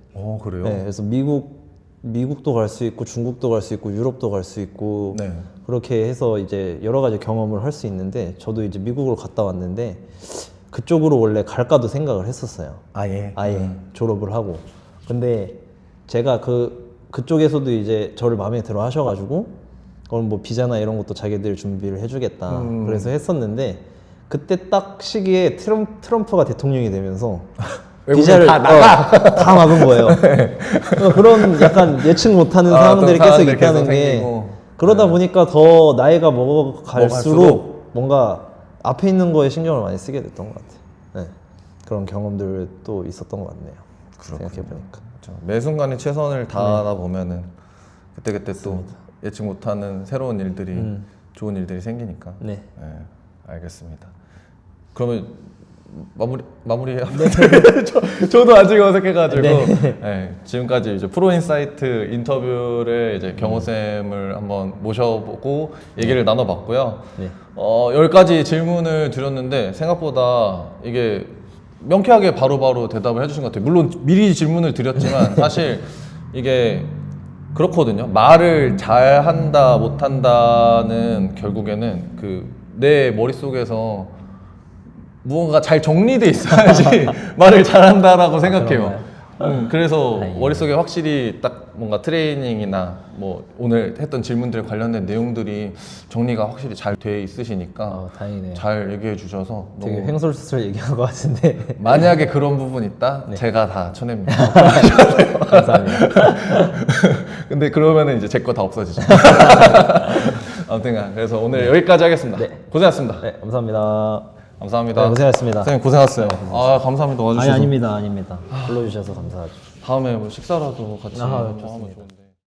그래요? 네, 그래서 미국도 갈 수 있고 중국도 갈 수 있고 유럽도 갈 수 있고 네. 그렇게 해서 이제 여러 가지 경험을 할 수 있는데, 저도 이제 미국을 갔다 왔는데 그쪽으로 원래 갈까도 생각을 했었어요. 아예. 아예 졸업을 하고. 근데 제가 그쪽에서도 이제 저를 마음에 들어 하셔가지고 그럼 뭐 비자나 이런 것도 자기들 준비를 해주겠다. 그래서 했었는데 그때 딱 시기에 트럼프가 대통령이 되면서 비자를 다 나가. 다 막은 거예요. 그런 약간 예측 못하는 상황들이 또 계속 상황들이 있다는 계속 게 생기고. 그러다 보니까 더 나이가 먹어갈수록 먹어갈수록 뭔가 앞에 있는 거에 신경을 많이 쓰게 됐던 것 같아요. 네. 그런 경험들도 있었던 것 같네요. 생각해보니까. 그렇죠. 매 순간에 최선을 다하다 보면은 그때 또 예측 못하는 새로운 일들이 좋은 일들이 생기니까. 네. 네, 알겠습니다. 그러면 마무리. 저도 아직 어색해가지고 네, 지금까지 이제 프로인사이트 인터뷰를 이제 경호 쌤을 한번 모셔보고 얘기를 나눠봤고요. 네. 10가지 질문을 드렸는데 생각보다 이게 명쾌하게 바로바로 대답을 해주신 것 같아요. 물론 미리 질문을 드렸지만 사실 이게 그렇거든요. 말을 잘한다 못한다는 결국에는 내 머릿속에서 무언가 잘 정리돼 있어야지 말을 잘한다라고 생각해요. 그래서 다행이네요. 머릿속에 확실히 딱 뭔가 트레이닝이나 뭐 오늘 했던 질문들 관련된 내용들이 정리가 확실히 잘 돼 있으시니까 다행이네요. 잘 얘기해 주셔서 되게 너무 횡설수설 얘기한 것 같은데. 만약에 그런 부분 있다 제가 다 쳐냅니다. 감사합니다. 근데 그러면은 이제 제 거 다 없어지죠. 아무튼 그래서 오늘 여기까지 하겠습니다. 네. 고생하셨습니다. 네, 감사합니다. 감사합니다. 네, 고생하셨습니다. 선생님 고생하셨어요. 감사합니다. 와주셔서. 아닙니다. 불러주셔서 감사하죠. 다음에 뭐 식사라도 같이 아, 하면 좋습니다. 좋은데.